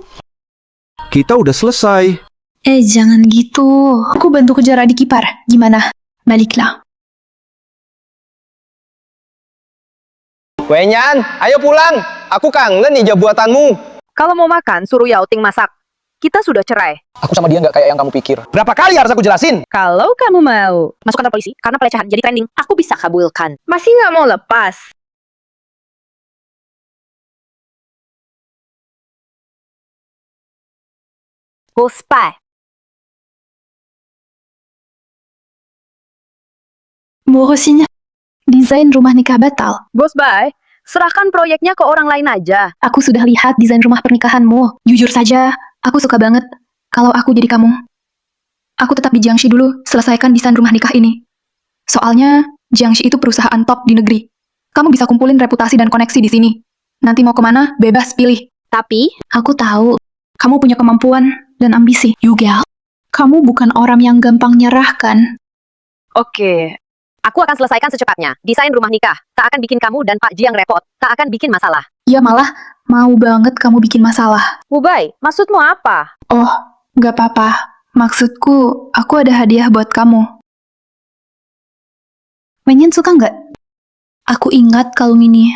Kita udah selesai. Jangan gitu. Aku bantu kejar adik ipar. Gimana? Baliklah. Wenyan, ayo pulang. Aku kangen nih buatanmu. Kalau mau makan, suruh Yao Ting masak. Kita sudah cerai. Aku sama dia nggak kayak yang kamu pikir. Berapa kali harus aku jelasin? Kalau kamu mau masuk kantor polisi karena pelecehan jadi trending, aku bisa kabulkan. Masih nggak mau lepas? Bos Pai. Bohosinya. Desain rumah nikah batal. Bos Bai, serahkan proyeknya ke orang lain aja. Aku sudah lihat desain rumah pernikahanmu. Jujur saja, aku suka banget. Kalau aku jadi kamu, aku tetap di Jiangxi dulu, selesaikan desain rumah nikah ini. Soalnya, Jiangxi itu perusahaan top di negeri. Kamu bisa kumpulin reputasi dan koneksi di sini. Nanti mau kemana, bebas pilih. Tapi, Aku tahu, kamu punya kemampuan dan ambisi. Juga, kamu bukan orang yang gampang nyerah kan? oke. Aku akan selesaikan secepatnya. Desain rumah nikah. Tak akan bikin kamu dan Pak Jiang repot. Tak akan bikin masalah. Ya malah, mau banget kamu bikin masalah. Wubai, maksudmu apa? Oh, gak apa-apa. Maksudku, aku ada hadiah buat kamu. Wenyan suka nggak? Aku ingat kalung ini.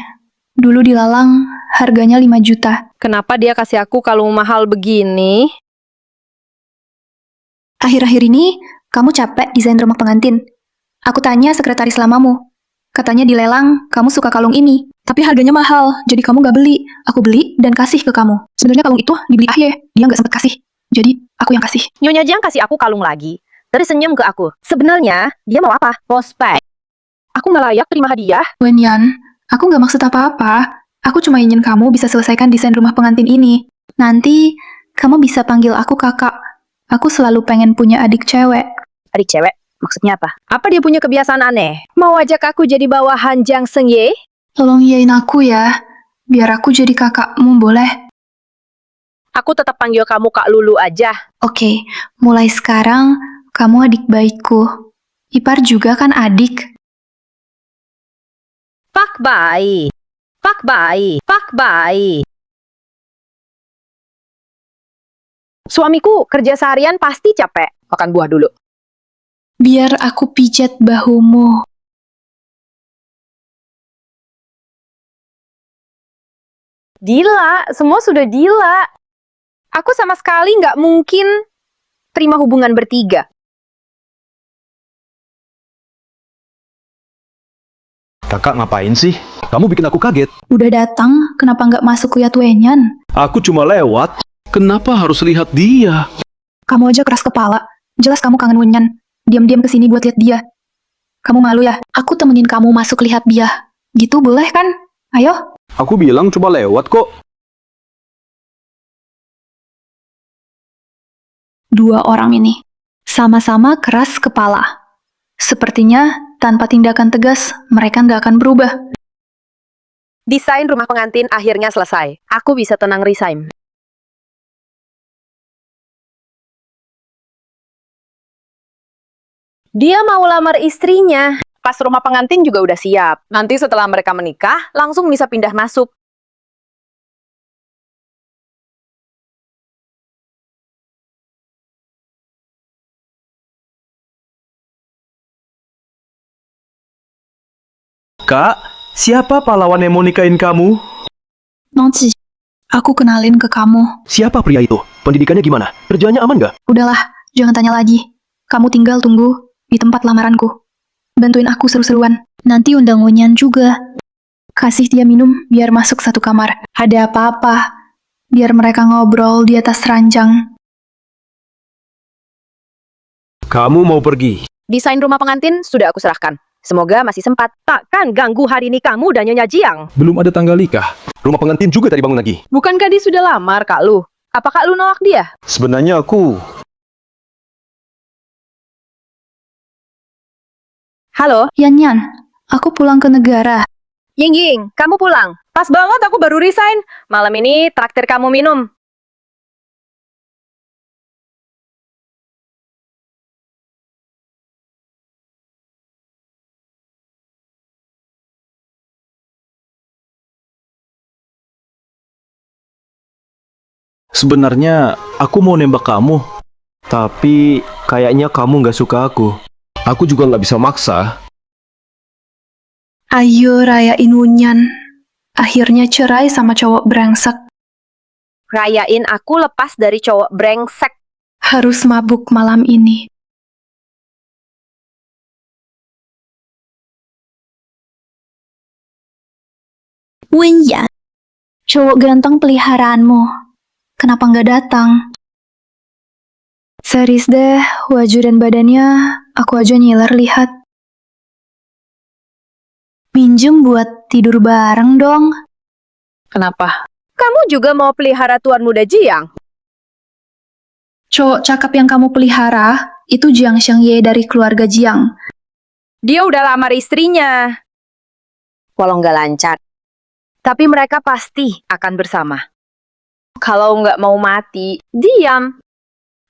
Dulu di Lalang, harganya 5 juta. Kenapa dia kasih aku kalung mahal begini? Akhir-akhir ini, kamu capek desain rumah pengantin. Aku tanya sekretaris lamamu. Katanya di lelang, kamu suka kalung ini. Tapi harganya mahal, jadi kamu gak beli. Aku beli dan kasih ke kamu. Sebenarnya kalung itu dibeli Ahye, dia gak sempet kasih. Jadi, aku yang kasih. Nyonya Jiang kasih aku kalung lagi. Terus senyum ke aku. Sebenarnya, dia mau apa? Prospek. Aku nggak layak terima hadiah. Wenyan, aku gak maksud apa-apa. Aku cuma ingin kamu bisa selesaikan desain rumah pengantin ini. Nanti, kamu bisa panggil aku kakak. Aku selalu pengen punya adik cewek. Adik cewek? Maksudnya apa? Apa dia punya kebiasaan aneh? Mau ajak aku jadi bawahan Jiang Sengye? Tolong iyain aku ya. Biar aku jadi kakakmu, boleh? Aku tetap panggil kamu Kak Lulu aja. Oke, mulai sekarang, kamu adik baikku. Ipar juga kan adik. Pak Bai. Pak Bai. Pak Bai. Suamiku kerja seharian pasti capek. Makan buah dulu. Biar aku pijat bahumu. Dila, semua sudah dila. Aku sama sekali nggak mungkin terima hubungan bertiga. Kakak ngapain sih? Kamu bikin aku kaget. Udah datang, kenapa nggak masuk Kuyat Wenyan? Aku cuma lewat. Kenapa harus lihat dia? Kamu aja keras kepala. Jelas kamu kangen Wenyan. Diam-diam kesini buat lihat dia. Kamu malu ya? Aku temenin kamu masuk lihat dia. Gitu boleh kan? Ayo. Aku bilang coba lewat kok. Dua orang ini sama-sama keras kepala. Sepertinya tanpa tindakan tegas mereka nggak akan berubah. Desain rumah pengantin akhirnya selesai. Aku bisa tenang resign. Dia mau lamar istrinya. Pas rumah pengantin juga udah siap. Nanti setelah mereka menikah, langsung bisa pindah masuk. Kak, siapa pahlawan yang mau nikahin kamu? Nongci, aku kenalin ke kamu. Siapa pria itu? Pendidikannya gimana? Kerjanya aman nggak? Udahlah, jangan tanya lagi. Kamu tinggal tunggu di tempat lamaranku. Bantuin aku seru-seruan. Nanti undang Wenyan juga. Kasih dia minum biar masuk satu kamar. Ada apa-apa. Biar mereka ngobrol di atas ranjang. Kamu mau pergi? Desain rumah pengantin sudah aku serahkan. Semoga masih sempat. Takkan ganggu hari ini kamu dan Nyonya Jiang. Belum ada tanggal nikah. Rumah pengantin juga tadi bangun lagi. Bukankah dia sudah lamar, Kak Lu? Apa Kak Lu nolak dia? Sebenarnya aku... Halo? Yan, aku pulang ke negara. Ying, kamu pulang. Pas banget aku baru resign. Malam ini traktir kamu minum. Sebenarnya aku mau nembak kamu. Tapi kayaknya kamu nggak suka aku. Aku juga nggak bisa maksa. Ayo rayain Wenyan. Akhirnya cerai sama cowok brengsek. Rayain aku lepas dari cowok brengsek. Harus mabuk malam ini. Wenyan, cowok ganteng peliharaanmu. Kenapa nggak datang? Serius deh, wajah dan badannya aku aja nyiler lihat. Minjem buat tidur bareng dong. Kenapa? Kamu juga mau pelihara Tuan Muda Jiang? Cowok cakep yang kamu pelihara, itu Jiang Shengye dari keluarga Jiang. Dia udah lamar istrinya. Walau nggak lancar. Tapi mereka pasti akan bersama. Kalau nggak mau mati, diam.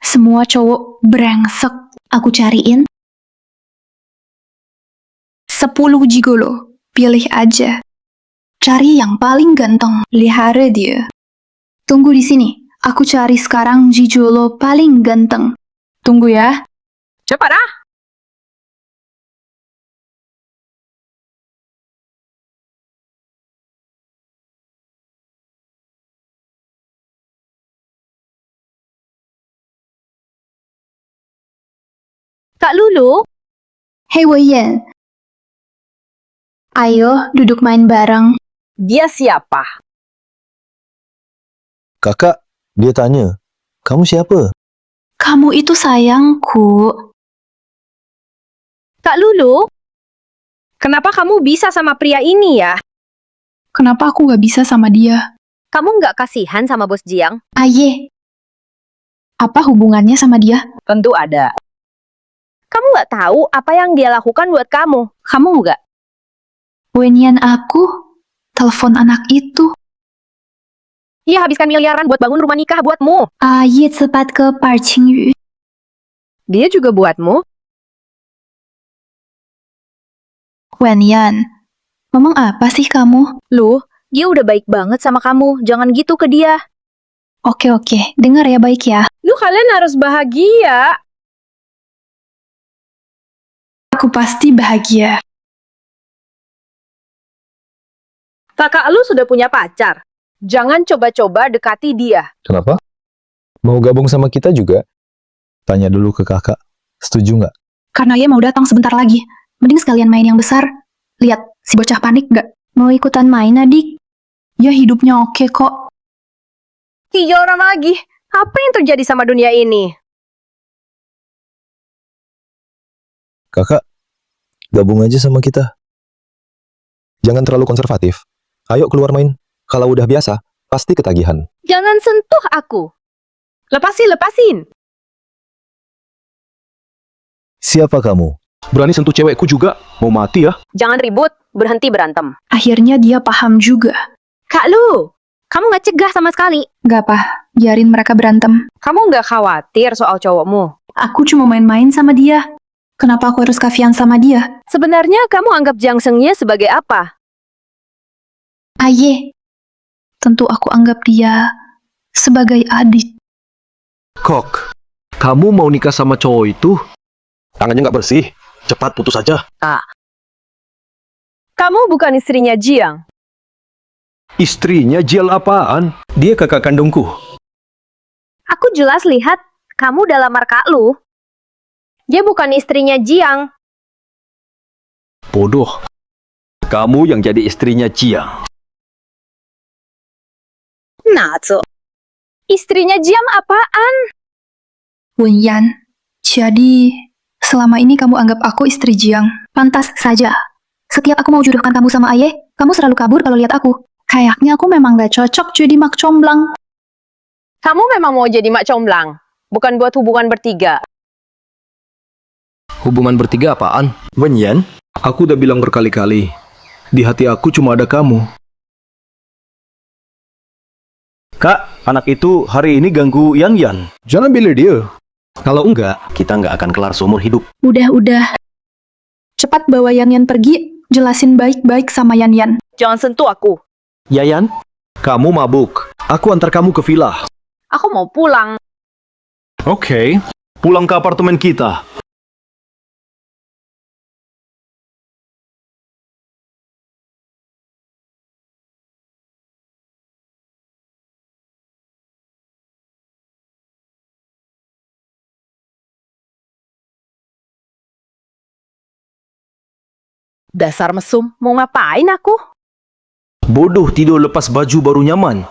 Semua cowok brengsek. Aku cariin 10 gigolo. Pilih aja. Cari yang paling ganteng. Lihara dia. Tunggu di sini. Aku cari sekarang gigolo paling ganteng. Tunggu ya. Cepat ah! Kak Lulu, Hei Weyen. Ayo duduk main bareng. dia siapa? Kakak, dia tanya, kamu siapa? Kamu itu sayangku. Kak Lulu, kenapa kamu bisa sama pria ini ya? Kenapa aku gak bisa sama dia? Kamu nggak kasihan sama bos Jiang? Aye. Apa hubungannya sama dia? Tentu ada. Kamu nggak tahu apa yang dia lakukan buat kamu. Kamu nggak? Wenyan aku telepon anak itu. Ia habiskan miliaran buat bangun rumah nikah buatmu. Aye cepat ke Park Qingyu. Dia juga buatmu. Wenyan, ngomong apa sih kamu? Loh, dia udah baik banget sama kamu. Jangan gitu ke dia. Oke, dengar ya baik ya. Lu kalian harus bahagia. Aku pasti bahagia. Kakak lu sudah punya pacar. Jangan coba-coba dekati dia. Kenapa? Mau gabung sama kita juga? Tanya dulu ke kakak. Setuju nggak? Karena ia mau datang sebentar lagi. Mending sekalian main yang besar. Lihat, si bocah panik gak? Mau ikutan main, adik? Ya hidupnya oke kok. 3 orang lagi. Apa yang terjadi sama dunia ini? Kakak, gabung aja sama kita. Jangan terlalu konservatif. Ayo keluar main. Kalau udah biasa, pasti ketagihan. Jangan sentuh aku. Lepasin. Siapa kamu? Berani sentuh cewekku juga? Mau mati ya? Jangan ribut. Berhenti berantem. Akhirnya dia paham juga. Kak Lu, kamu nggak cegah sama sekali. Gak apa, biarin mereka berantem. Kamu nggak khawatir soal cowokmu. Aku cuma main-main sama dia. Kenapa aku harus kafian sama dia? Sebenarnya kamu anggap Jiang Sengye sebagai apa? Aye. Tentu aku anggap dia sebagai adik. Kok, kamu mau nikah sama cowok itu? Tangannya nggak bersih. Cepat putus aja. Kamu bukan istrinya Jiang. Istrinya Jial apaan? Dia kakak kandungku. Aku jelas lihat kamu dalam Kak Lu. Dia bukan istrinya Jiang. Bodoh. Kamu yang jadi istrinya Jiang. Natsu. Istrinya Jiang apaan? Wenyan, jadi selama ini kamu anggap aku istri Jiang. Pantas saja. Setiap aku mau jodohkan kamu sama Ayah, kamu selalu kabur kalau lihat aku. Kayaknya aku memang gak cocok jadi mak comblang. Kamu memang mau jadi mak comblang, bukan buat hubungan bertiga. Hubungan bertiga apaan? Wenyan, Aku udah bilang berkali-kali. Di hati aku cuma ada kamu. Kak, anak itu hari ini ganggu Yan Yan. Jangan pilih dia. Kalau enggak, kita nggak akan kelar seumur hidup. Udah. Cepat bawa Yan Yan pergi, jelasin baik-baik sama Yan Yan. Jangan sentuh aku. Yayan, kamu mabuk. Aku antar kamu ke villa. Aku mau pulang. Oke, pulang ke apartemen kita. Dasar mesum, mau ngapain aku? Bodoh tidur lepas baju baru nyaman.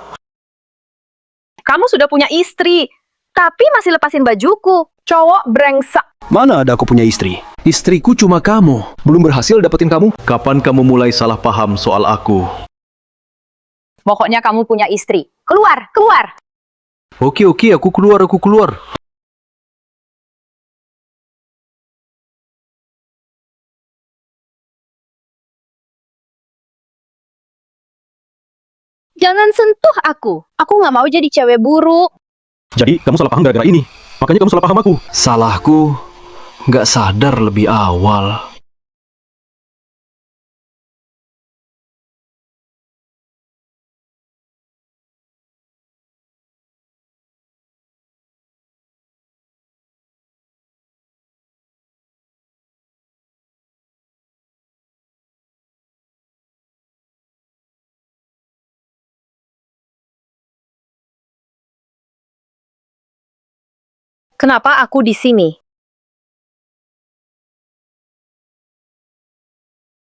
Kamu sudah punya istri, tapi masih lepasin bajuku. Cowok brengsek. Mana ada aku punya istri? Istriku cuma kamu. Belum berhasil dapetin kamu? Kapan kamu mulai salah paham soal aku? Pokoknya kamu punya istri. Keluar. Oke, aku keluar. Jangan sentuh aku. Aku nggak mau jadi cewek buruk. Jadi, kamu salah paham gara-gara ini. Makanya kamu salah paham aku. Salahku, nggak sadar lebih awal. Kenapa aku di sini?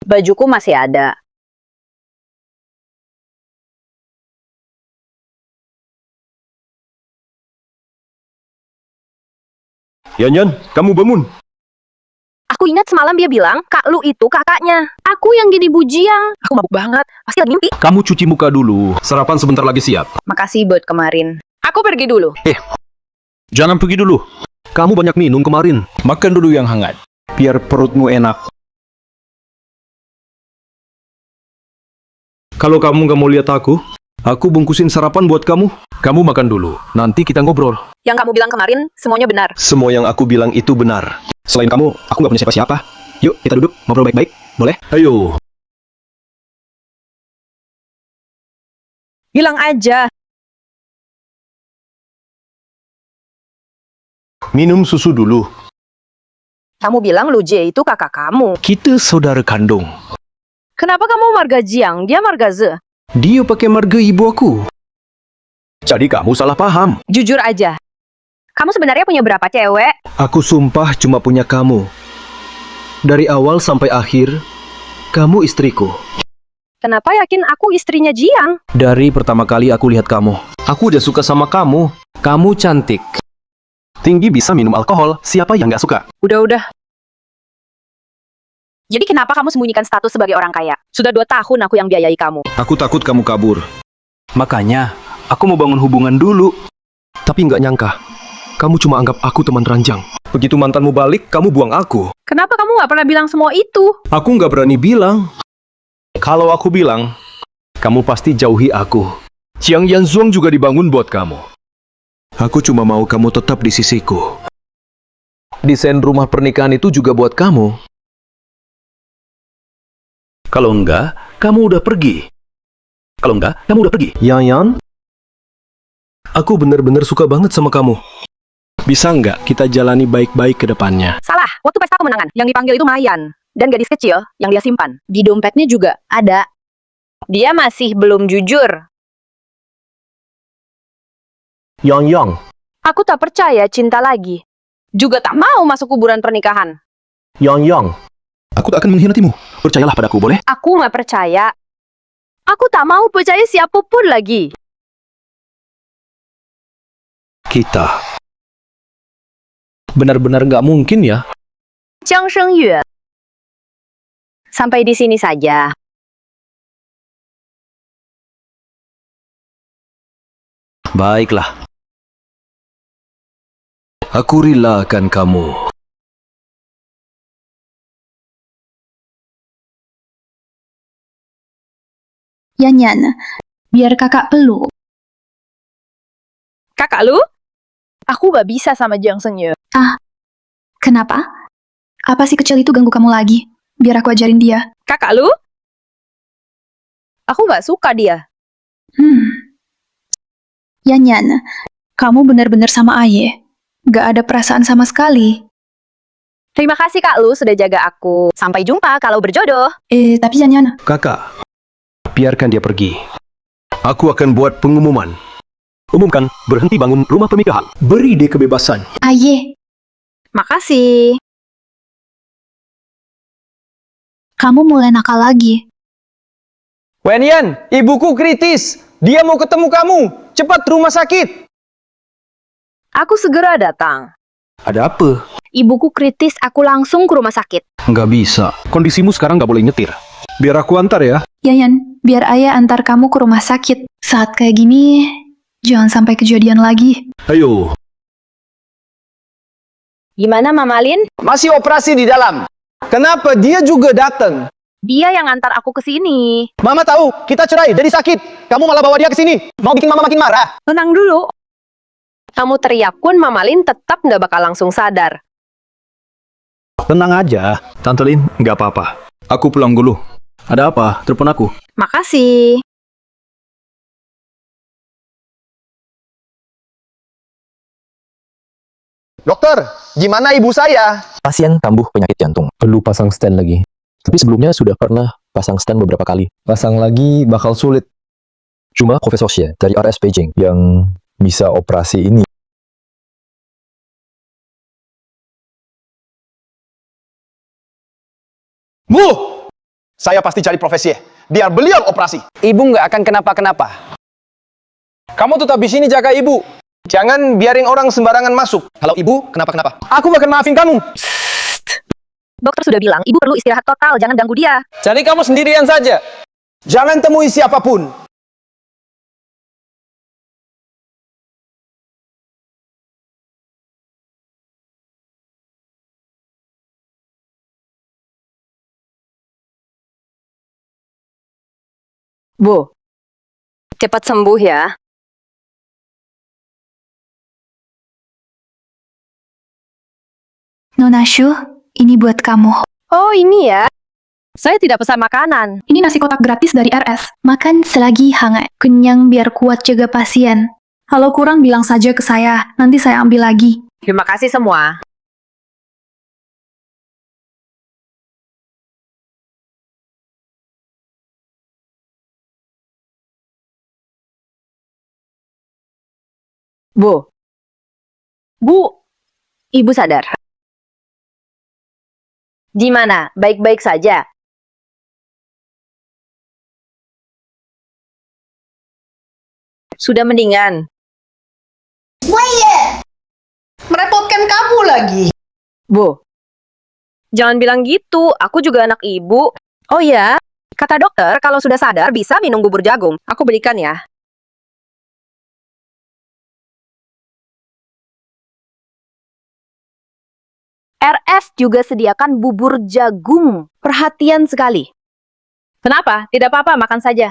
Bajuku masih ada. Yan, kamu bangun. Aku ingat semalam dia bilang, Kak Lu itu kakaknya. Aku yang jadi bujiang. Aku mabuk banget. Pasti lagi mimpi. Kamu cuci muka dulu. Sarapan sebentar lagi siap. Makasih buat kemarin. Aku pergi dulu. Jangan pergi dulu. Kamu banyak minum kemarin. Makan dulu yang hangat. Biar perutmu enak. Kalau kamu nggak mau lihat aku bungkusin sarapan buat kamu. Kamu makan dulu. Nanti kita ngobrol. Yang kamu bilang kemarin, semuanya benar. Semua yang aku bilang itu benar. Selain kamu, aku nggak punya siapa-siapa. Yuk, kita duduk, ngobrol baik-baik. Boleh? Ayo. Bilang aja. Minum susu dulu. Kamu bilang Lu Jie itu kakak kamu. Kita saudara kandung. Kenapa kamu marga Jiang, dia marga Ze? Dia pakai marga ibu aku. Jadi kamu salah paham. Jujur aja. Kamu sebenarnya punya berapa cewek? Aku sumpah cuma punya kamu. Dari awal sampai akhir, kamu istriku. Kenapa yakin aku istrinya Jiang? Dari pertama kali aku lihat kamu. Aku udah suka sama kamu. Kamu cantik. Tinggi bisa minum alkohol. Siapa yang nggak suka? Udah. Jadi kenapa kamu sembunyikan status sebagai orang kaya? Sudah 2 tahun aku yang biayai kamu. Aku takut kamu kabur. Makanya, aku mau bangun hubungan dulu. Tapi nggak nyangka, kamu cuma anggap aku teman ranjang. Begitu mantanmu balik, kamu buang aku. Kenapa kamu nggak pernah bilang semua itu? Aku nggak berani bilang. Kalau aku bilang, kamu pasti jauhi aku. Jiang Yanzuang juga dibangun buat kamu. Aku cuma mau kamu tetap di sisiku. Desain rumah pernikahan itu juga buat kamu. Kalau enggak, kamu udah pergi. Kalau enggak, kamu udah pergi. Yan, aku bener-bener suka banget sama kamu. Bisa nggak kita jalani baik-baik ke depannya? Salah, waktu pesta kemenangan, yang dipanggil itu Mayan. Dan gadis kecil yang dia simpan. Di dompetnya juga ada. Dia masih belum jujur. Yang. Aku tak percaya cinta lagi. Juga tak mau masuk kuburan pernikahan. Yang. Aku tak akan mengkhianatimu. Percayalah padaku, boleh? Aku nggak percaya. Aku tak mau percaya siapapun lagi. Kita. Benar-benar nggak mungkin ya. Jiang Shengyue. Sampai di sini saja. Baiklah. Aku relakan kamu. Yan, biar kakak peluk. Kakak lu? Aku nggak bisa sama Jiang Shengyue. Kenapa? Apa si kecil itu ganggu kamu lagi? Biar aku ajarin dia. Kakak lu? Aku nggak suka dia. Yan, kamu benar-benar sama Aye. Gak ada perasaan sama sekali. Terima kasih Kak Lu sudah jaga aku. Sampai jumpa kalau berjodoh. Tapi Yan. Kakak, biarkan dia pergi. Aku akan buat pengumuman. Umumkan, berhenti bangun rumah pernikahan. Beri dia kebebasan. Aye, Makasih. kamu mulai nakal lagi. Wenyan, ibuku kritis. Dia mau ketemu kamu. Cepat rumah sakit. Aku segera datang. Ada apa? Ibuku kritis, aku langsung ke rumah sakit. Nggak bisa. Kondisimu sekarang nggak boleh nyetir. Biar aku antar ya. Yan, biar Ayah antar kamu ke rumah sakit. Saat kayak gini, jangan sampai kejadian lagi. Ayo. Gimana Mama Lin? Masih operasi di dalam. Kenapa dia juga datang? Dia yang antar aku ke sini. Mama tahu, kita cerai, jadi sakit. Kamu malah bawa dia ke sini. Mau bikin Mama makin marah. Tenang dulu. Kamu teriak pun Mama Lin tetap nggak bakal langsung sadar. Tenang aja. Tante Lin, nggak apa-apa. Aku pulang dulu. Ada apa? Telepon aku. Makasih. Dokter, gimana ibu saya? Pasien kambuh penyakit jantung. Perlu pasang stent lagi. Tapi sebelumnya sudah pernah pasang stent beberapa kali. Pasang lagi bakal sulit. Cuma Profesor Xie dari RS Beijing yang bisa operasi ini. Bu! Saya pasti cari profesi biar beliau operasi. Ibu nggak akan kenapa-kenapa. Kamu tetap di sini jaga ibu. Jangan biarin orang sembarangan masuk. Kalau ibu kenapa-kenapa, aku gak akan maafin kamu. Dokter sudah bilang, ibu perlu istirahat total, jangan ganggu dia. Jadi kamu sendirian saja. Jangan temui siapapun. Bu, cepat sembuh ya. Nona Shu, ini buat kamu. Oh, ini ya. Saya tidak pesan makanan. Ini nasi kotak gratis dari RS. Makan selagi hangat. Kenyang biar kuat jaga pasien. Kalau kurang bilang saja ke saya, nanti saya ambil lagi. Terima kasih semua. Bu. Bu, ibu sadar. Gimana? Baik-baik saja? Sudah mendingan? Merepotkan kamu lagi. Bu, jangan bilang gitu. Aku juga anak ibu. Oh ya, kata dokter kalau sudah sadar bisa minum bubur jagung. Aku belikan ya. RS juga sediakan bubur jagung. Perhatian sekali. Kenapa? Tidak apa-apa, makan saja.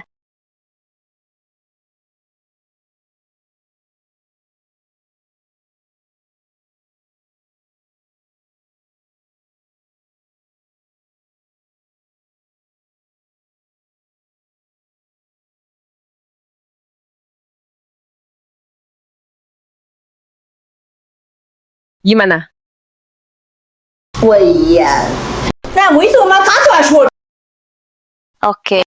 Gimana? 喂呀，那为什么他这说？ Oke.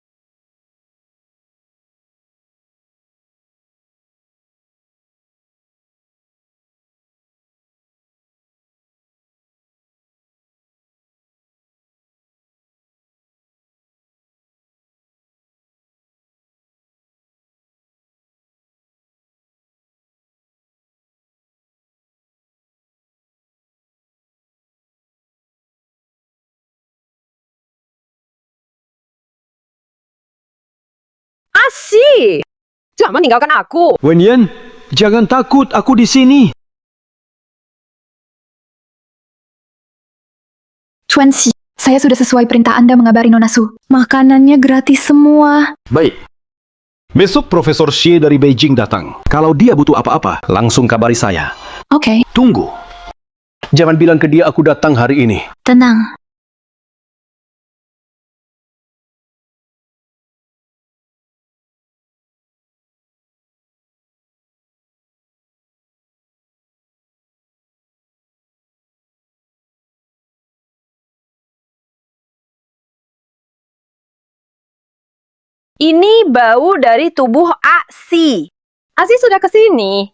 Asih. Jangan meninggalkan aku. Wenyan, jangan takut, aku di sini. Tuan Xi, saya sudah sesuai perintah Anda mengabari Nona Su. Makanannya gratis semua. Baik. Besok Profesor Xie dari Beijing datang. Kalau dia butuh apa-apa, langsung kabari saya. Oke, Tunggu. Jangan bilang ke dia aku datang hari ini. tenang. Ini bau dari tubuh Asi. Asi sudah ke sini.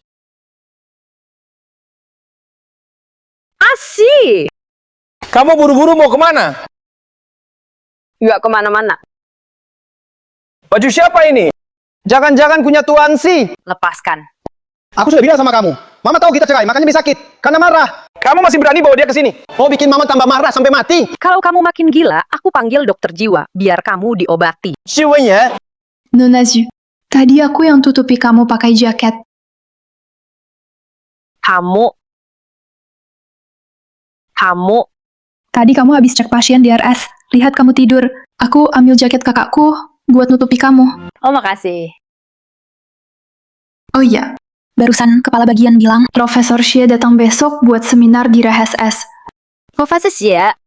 Asi! Kamu buru-buru mau kemana? Nggak kemana-mana. Baju siapa ini? Jangan-jangan punya Tuan Si. Lepaskan. Aku sudah bilang sama kamu. Mama tahu kita cerai, makanya dia sakit. Karena marah. Kamu masih berani bawa dia ke sini? Mau bikin Mama tambah marah sampai mati? Kalau kamu makin gila, aku panggil dokter jiwa. Biar kamu diobati. Siwanya. Nona Zu, tadi aku yang tutupi kamu pakai jaket. Kamu. Tadi kamu habis cek pasien di RS. Lihat kamu tidur. Aku ambil jaket kakakku buat nutupi kamu. Oh, makasih. Oh iya, barusan kepala bagian bilang Profesor Xie datang besok buat seminar di RHSS. Profesor Xie,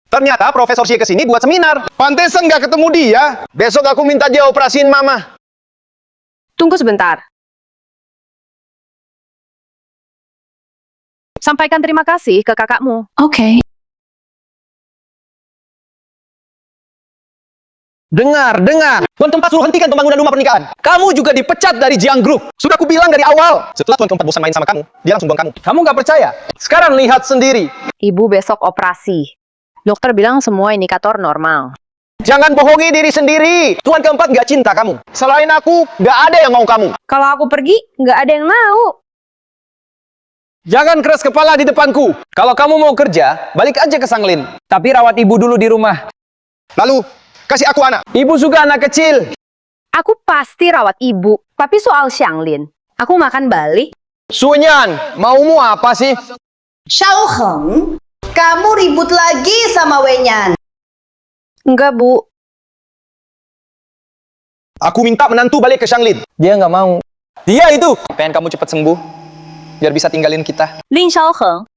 Ternyata Profesor Xie kesini buat seminar. Pantesan nggak ketemu dia. Besok aku minta dia operasiin mama. tunggu sebentar. Sampaikan terima kasih ke kakakmu. Oke. Dengar. Tuan keempat suruh hentikan pembangunan rumah pernikahan. Kamu juga dipecat dari Jiang Group. Sudah aku bilang dari awal. Setelah Tuan keempat bosan main sama kamu, dia langsung buang kamu. Kamu nggak percaya? Sekarang lihat sendiri. Ibu besok operasi. Dokter bilang semua indikator normal. Jangan bohongi diri sendiri. Tuan keempat nggak cinta kamu. Selain aku, nggak ada yang mau kamu. Kalau aku pergi, nggak ada yang mau. Jangan keras kepala di depanku. Kalau kamu mau kerja, balik aja ke Sanglin. Tapi rawat ibu dulu di rumah. Lalu, kasih aku anak. Ibu suka anak kecil. Aku pasti rawat ibu. Tapi soal Xianglin, aku makan balik. Sunyan, maumu apa sih? Xiao Heng, kamu ribut lagi sama Wenyan. Enggak, Bu. Aku minta menantu balik ke Sanglin. Dia nggak mau. Dia itu. Pengen kamu cepat sembuh. Biar bisa tinggalin kita. Lin Xiaoheng.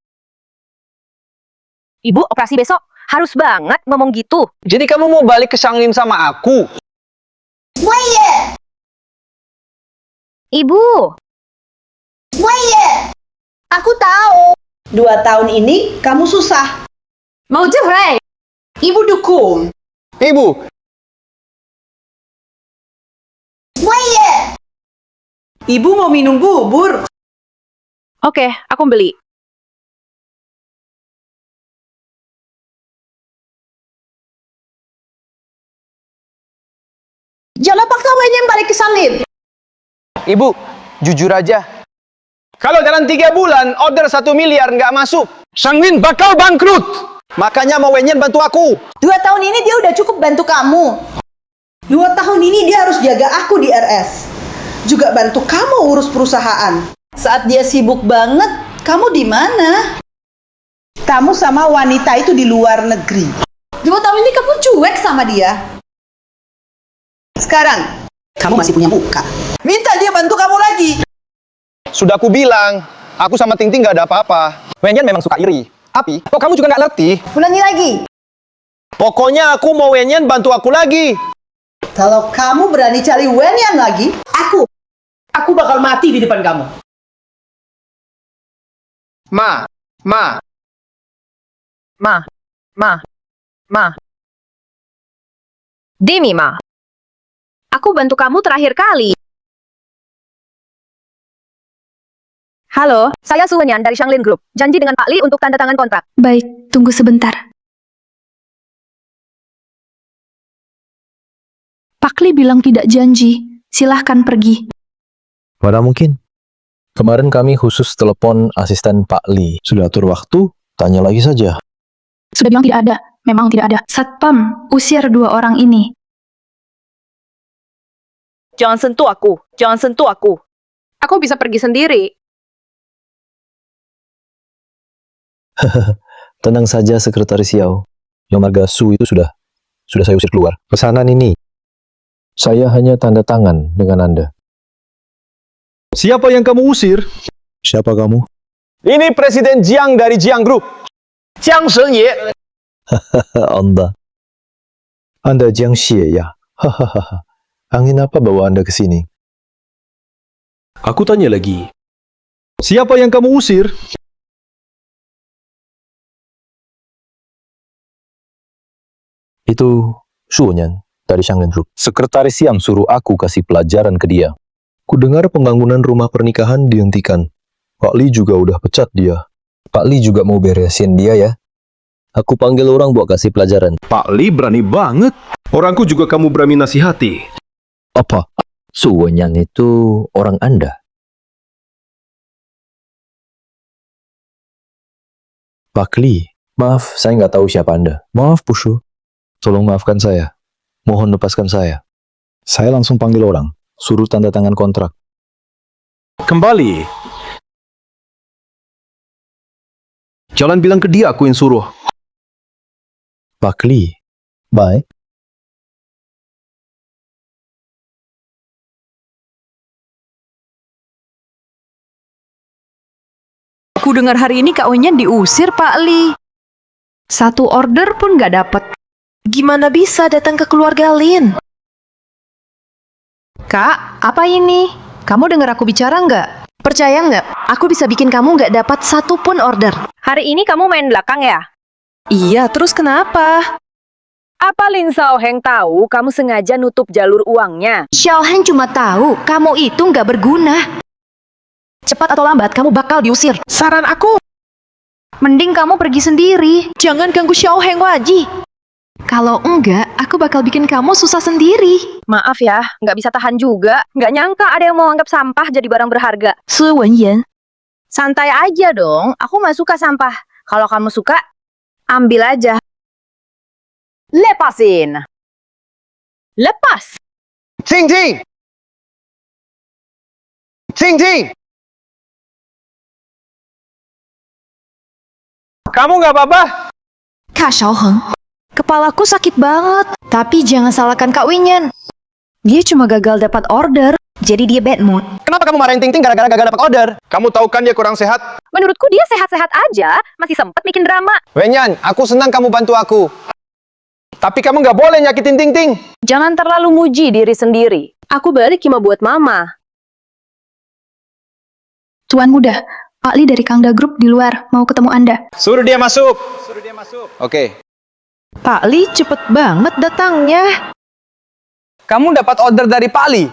Ibu operasi besok. Harus banget ngomong gitu. Jadi kamu mau balik ke Sanglin sama aku? Weye, Ibu. Weye. Aku tahu. 2 tahun ini kamu susah. Mau cerai? Ibu dukung. Ibu, Weye. Ibu mau minum bubur. Oke, aku beli. Jangan paksa Wenyan balik ke Sanglin. Ibu, jujur aja. Kalau dalam 3 bulan, order 1 miliar nggak masuk, Sanglin bakal bangkrut. Makanya mau Wenyan bantu aku. 2 tahun ini dia udah cukup bantu kamu. 2 tahun ini dia harus jaga aku di RS. Juga bantu kamu urus perusahaan. Saat dia sibuk banget, kamu di mana? Kamu sama wanita itu di luar negeri. 2 tahun ini kamu cuek sama dia. Sekarang, kamu masih punya muka. Minta dia bantu kamu lagi. Sudah aku bilang, aku sama Ting Ting nggak ada apa-apa. Wenyan memang suka iri. Tapi, kok kamu juga nggak ngerti? Ulangi lagi. Pokoknya aku mau Wenyan bantu aku lagi. Kalau kamu berani cari Wenyan lagi, aku bakal mati di depan kamu. Ma. Demi, Ma. Aku bantu kamu terakhir kali. Halo, saya Su Wenyan dari Sanglin Group. Janji dengan Pak Li untuk tanda tangan kontrak. Baik, tunggu sebentar. Pak Li bilang tidak janji. Silahkan pergi. Mana mungkin? Kemarin kami khusus telepon asisten Pak Li. Sudah atur waktu, tanya lagi saja. Sudah bilang tidak ada. Memang tidak ada. Satpam, usir 2 orang ini. Jangan sentuh aku. Jangan sentuh aku. Aku bisa pergi sendiri. Tenang saja, Sekretaris Xiao. Yang marga Su itu sudah saya usir keluar. Pesanan ini, saya hanya tanda tangan dengan Anda. Siapa yang kamu usir? Siapa kamu? Ini Presiden Jiang dari Jiang Group. Jiang Shenye. Anda Jiang Xie ya? Hahaha. Angin apa bawa Anda ke sini? Aku tanya lagi. Siapa yang kamu usir? Itu Su Wenyan dari Sanglin Group. Sekretaris yang suruh aku kasih pelajaran ke dia. Kudengar pembangunan rumah pernikahan dihentikan. Pak Li juga udah pecat dia. Pak Li juga mau beresin dia ya. Aku panggil orang buat kasih pelajaran. Pak Li berani banget. Orangku juga kamu berani nasihati. Apa? Su Wenyan itu orang Anda? Pak Li, maaf, saya nggak tahu siapa Anda. Maaf, Pushu. Tolong maafkan saya. Mohon lepaskan saya. Saya langsung panggil orang. Suruh tanda tangan kontrak. Kembali. Jangan bilang ke dia aku yang suruh. Pak Li. Bye. Aku dengar hari ini Kak Wenyan diusir, Pak Li. Satu order pun nggak dapet. Gimana bisa datang ke keluarga Lin? Kak, apa ini? Kamu dengar aku bicara nggak? Percaya nggak? Aku bisa bikin kamu nggak dapat satu pun order. Hari ini kamu main belakang ya? Iya, terus kenapa? Apa Lin Xiaoheng tahu kamu sengaja nutup jalur uangnya? Xiaoheng cuma tahu kamu itu nggak berguna. Cepat atau lambat kamu bakal diusir. Saran aku, Mending kamu pergi sendiri. jangan ganggu Xiaoheng Waji. Kalau enggak, aku bakal bikin kamu susah sendiri. Maaf ya, nggak bisa tahan juga. Nggak nyangka ada yang mau anggap sampah jadi barang berharga. Si Wenyan. Santai aja dong, aku nggak suka sampah. Kalau kamu suka, ambil aja. Lepasin. Lepas. Ting ting! Ting ting! Kamu nggak apa-apa? Kak Xiaoheng, kepalaku sakit banget. Tapi jangan salahkan Kak Wenyan. Dia cuma gagal dapat order, jadi dia bad mood. Kenapa kamu marahin Ting Ting gara-gara gagal dapat order? Kamu tahu kan dia kurang sehat? Menurutku dia sehat-sehat aja, masih sempet bikin drama. Wenyan, aku senang kamu bantu aku. Tapi kamu nggak boleh nyakitin Ting Ting. Jangan terlalu muji diri sendiri. Aku balik cuma buat mama. Tuan muda, Pak Li dari Kangda Group di luar, mau ketemu Anda. Suruh dia masuk. Oke. Pak Li cepet banget datangnya. Kamu dapat order dari Pak Li?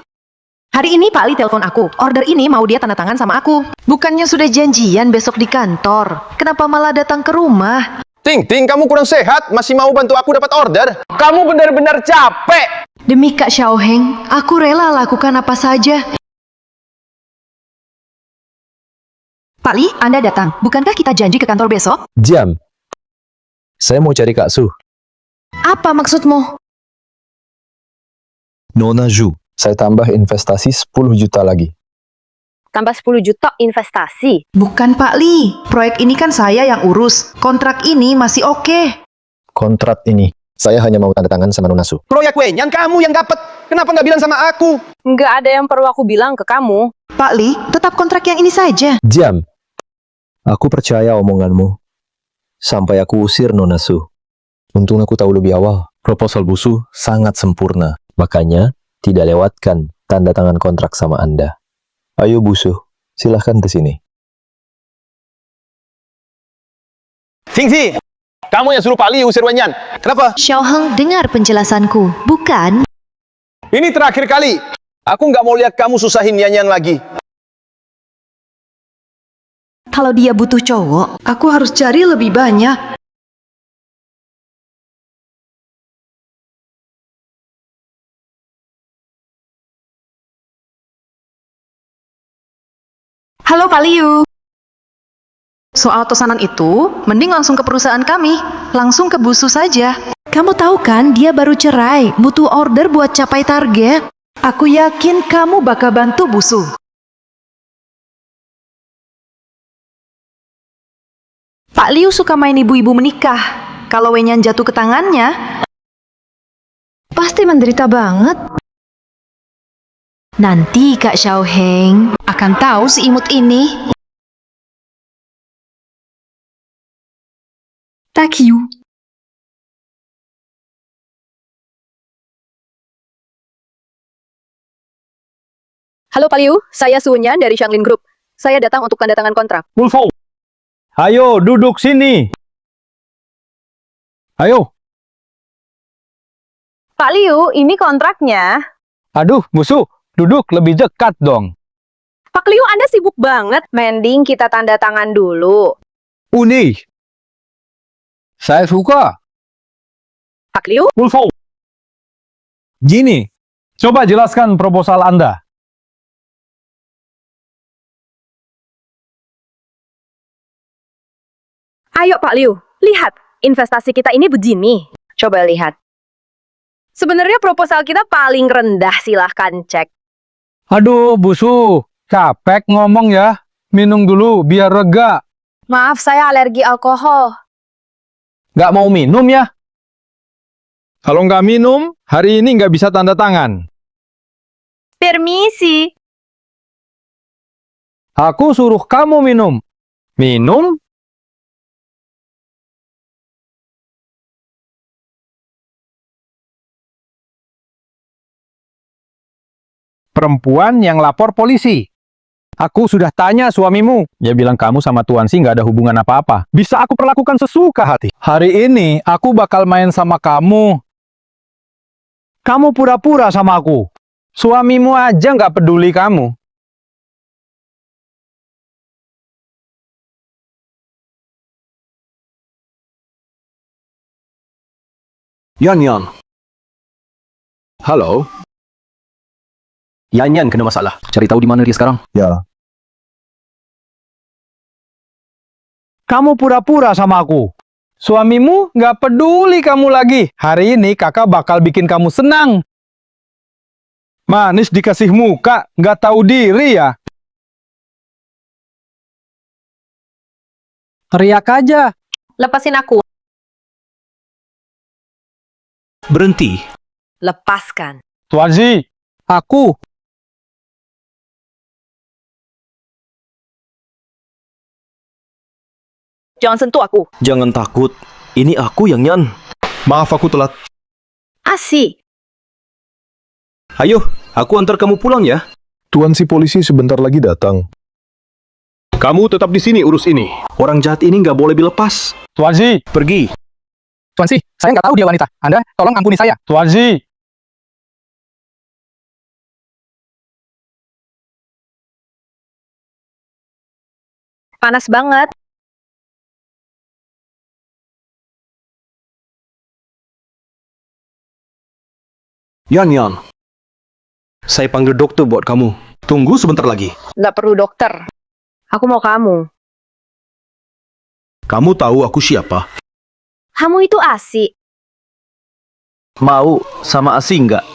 Hari ini Pak Li telepon aku. Order ini mau dia tanda tangan sama aku. Bukannya sudah janjian besok di kantor? Kenapa malah datang ke rumah? Ting Ting, kamu kurang sehat, masih mau bantu aku dapat order? Kamu benar-benar capek. Demi Kak Xiaoheng, aku rela lakukan apa saja. Pak Li, Anda datang. Bukankah kita janji ke kantor besok? Jam. Saya mau cari Kak Su. Apa maksudmu? Nona Zhu. Saya tambah investasi 10 juta lagi. Tambah 10 juta investasi. Bukan Pak Li, proyek ini kan saya yang urus. Kontrak ini masih oke. Kontrak ini, saya hanya mau tanda tangan sama Nona Su. Proyek Wenyan kamu yang dapat. Kenapa nggak bilang sama aku? Nggak ada yang perlu aku bilang ke kamu. Pak Li, tetap kontrak yang ini saja. Jam. Aku percaya omonganmu. Sampai aku usir Nona Su. Untung aku tahu lebih awal. Proposal Busu sangat sempurna. Makanya, tidak lewatkan tanda tangan kontrak sama Anda. Ayo Busu, silahkan ke sini. Ting Ting, kamu yang suruh Pak Li usir Wenyan. Kenapa? Xiaoheng dengar penjelasanku, bukan? Ini terakhir kali. Aku nggak mau lihat kamu susahin Yanyan lagi. Kalau dia butuh cowok, Aku harus cari lebih banyak. Halo Pak Liu. Soal pesanan itu, mending langsung ke perusahaan kami. Langsung ke Busu saja. kamu tahu kan dia baru cerai, butuh order buat capai target. Aku yakin kamu bakal bantu Busu. Pak Liu suka main ibu-ibu menikah. Kalau Wenyan jatuh ke tangannya, Pasti menderita banget. Nanti Kak Xiaoheng akan tahu si imut ini. Thank you. Halo Pak Liu, saya Sunyan dari Shanglin Group. Saya datang untuk tanda tangan kontrak. Wulfo, ayo duduk sini. Ayo. Pak Liu, ini kontraknya. Aduh, Busu, duduk lebih dekat dong. Pak Liu, Anda sibuk banget. Mending kita tanda tangan dulu. Uni. Saya suka. Pak Liu, Wulfo. Gini, coba jelaskan proposal Anda. ayo Pak Liu, lihat. Investasi kita ini begini. Coba lihat. Sebenarnya proposal kita paling rendah, silahkan cek. Aduh, Busu, capek ngomong ya. Minum dulu biar rega. Maaf, saya alergi alkohol. Nggak mau minum ya? Kalau nggak minum, hari ini nggak bisa tanda tangan. Permisi. Aku suruh kamu minum. Minum? Perempuan yang lapor polisi. Aku sudah tanya suamimu. Dia bilang kamu sama Tuan Si nggak ada hubungan apa-apa. Bisa aku perlakukan sesuka hati. Hari ini aku bakal main sama kamu. Kamu pura-pura sama aku. Suamimu aja nggak peduli kamu. Yan Yan. Halo? Yan Yan kena masalah. Cari tahu di mana dia sekarang. Ya, Kamu pura-pura sama aku. Suamimu nggak peduli kamu lagi. Hari ini kakak bakal bikin kamu senang. Manis dikasih muka, nggak tahu diri ya. Teriak aja. Lepasin aku. Berhenti. Lepaskan. Tuan Si, aku. Jangan sentuh aku. Jangan takut. Ini aku yang Yan. maaf aku telat. Asik. Ayo, aku antar kamu pulang ya. Tuan si polisi sebentar lagi datang. Kamu tetap di sini urus ini. Orang jahat ini nggak boleh dilepas. Tuan Si. Pergi. Tuan Si, saya nggak tahu dia wanita. Anda tolong ampuni saya. Tuan Si. Panas banget. Yan Yan. Saya panggil dokter buat kamu. Tunggu sebentar lagi. Nggak perlu dokter. Aku mau kamu. Kamu tahu aku siapa? Kamu itu asik. Mau sama asing nggak?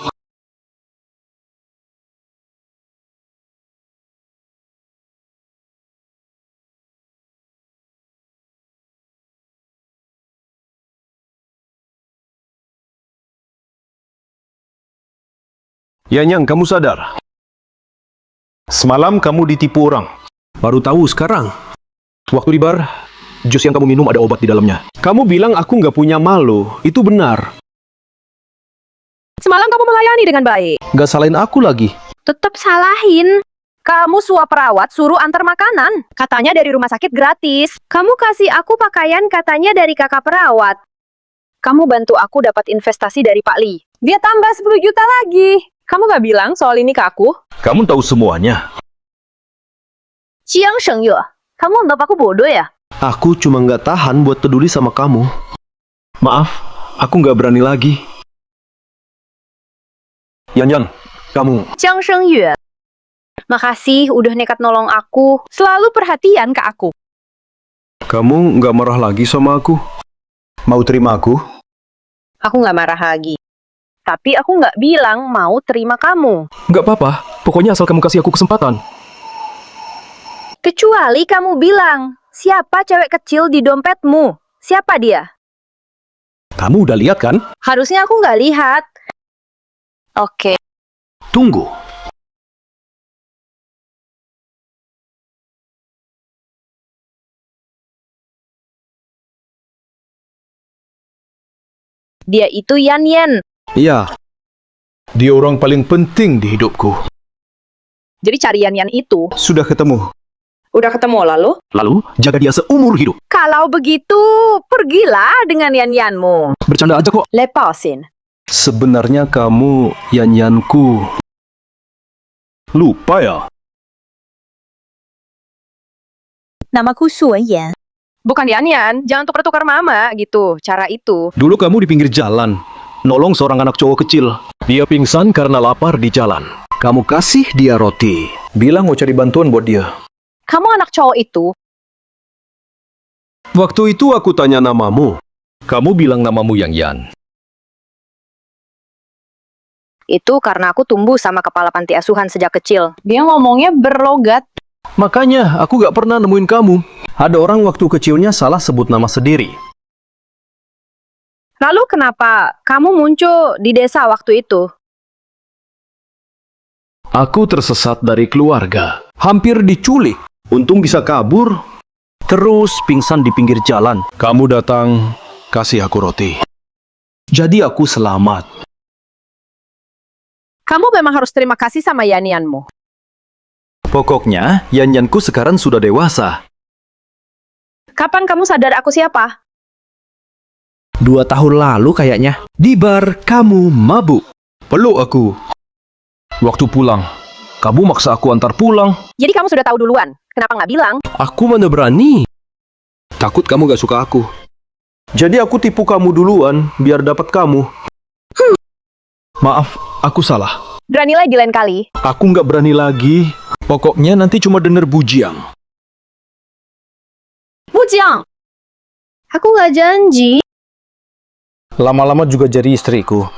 Yan Yan, kamu sadar? Semalam kamu ditipu orang. Baru tahu sekarang. Waktu di bar, jus yang kamu minum ada obat di dalamnya. Kamu bilang aku nggak punya malu. Itu benar. Semalam kamu melayani dengan baik. Nggak salahin aku lagi. Tetap salahin. Kamu suap perawat suruh antar makanan. Katanya dari rumah sakit gratis. Kamu kasih aku pakaian katanya dari kakak perawat. Kamu bantu aku dapat investasi dari Pak Li. Dia tambah 10 juta lagi. Kamu gak bilang soal ini ke aku? Kamu tahu semuanya. Jiang Shengyue, kamu anggap aku bodoh ya? Aku cuma nggak tahan buat peduli sama kamu. Maaf, aku nggak berani lagi. Yan Yan, kamu. Jiang Shengyue, makasih udah nekat nolong aku. Selalu perhatian ke aku. Kamu nggak marah lagi sama aku? Mau terima aku? Aku gak marah lagi. Tapi aku gak bilang mau terima kamu. Nggak apa-apa, pokoknya asal kamu kasih aku kesempatan. Kecuali kamu bilang, siapa cewek kecil di dompetmu? Siapa dia? Kamu udah lihat kan? Harusnya aku gak lihat. Oke. Tunggu. Dia itu Yan Yan. Iya. Dia orang paling penting di hidupku. Jadi cari Yan Yan itu. Sudah ketemu. Udah ketemu lalu? Lalu, jaga dia seumur hidup. Kalau begitu, pergilah dengan Yan Yanmu. Bercanda aja kok. Lepasin. Sebenarnya kamu Yan Yanku. Lupa ya? Namaku Suan Yan. Bukan Yan Yan, jangan tukar-tukar mama gitu, cara itu. Dulu kamu di pinggir jalan, nolong seorang anak cowok kecil. Dia pingsan karena lapar di jalan. Kamu kasih dia roti. Bilang mau cari bantuan buat dia. Kamu anak cowok itu. Waktu itu aku tanya namamu. Kamu bilang namamu Yang Yan. Itu karena aku tumbuh sama kepala panti asuhan sejak kecil. Dia ngomongnya berlogat. Makanya aku gak pernah nemuin kamu. Ada orang waktu kecilnya salah sebut nama sendiri. Lalu kenapa kamu muncul di desa waktu itu? Aku tersesat dari keluarga. Hampir diculik. Untung bisa kabur. terus pingsan di pinggir jalan. Kamu datang, kasih aku roti. Jadi aku selamat. Kamu memang harus terima kasih sama Yan-Yanmu. Pokoknya, Yan-Yanku sekarang sudah dewasa. Kapan kamu sadar aku siapa? 2 tahun lalu kayaknya. Di bar, kamu mabuk. Peluk aku. Waktu pulang, kamu maksa aku antar pulang. Jadi kamu sudah tahu duluan. Kenapa nggak bilang? Aku mana berani. Takut kamu gak suka aku. Jadi aku tipu kamu duluan, biar dapat kamu. Maaf, aku salah. Berani lagi lain kali. Aku nggak berani lagi. Pokoknya nanti cuma denger Bujiang. Bujiang! Aku nggak janji. Lama-lama juga jadi istriku.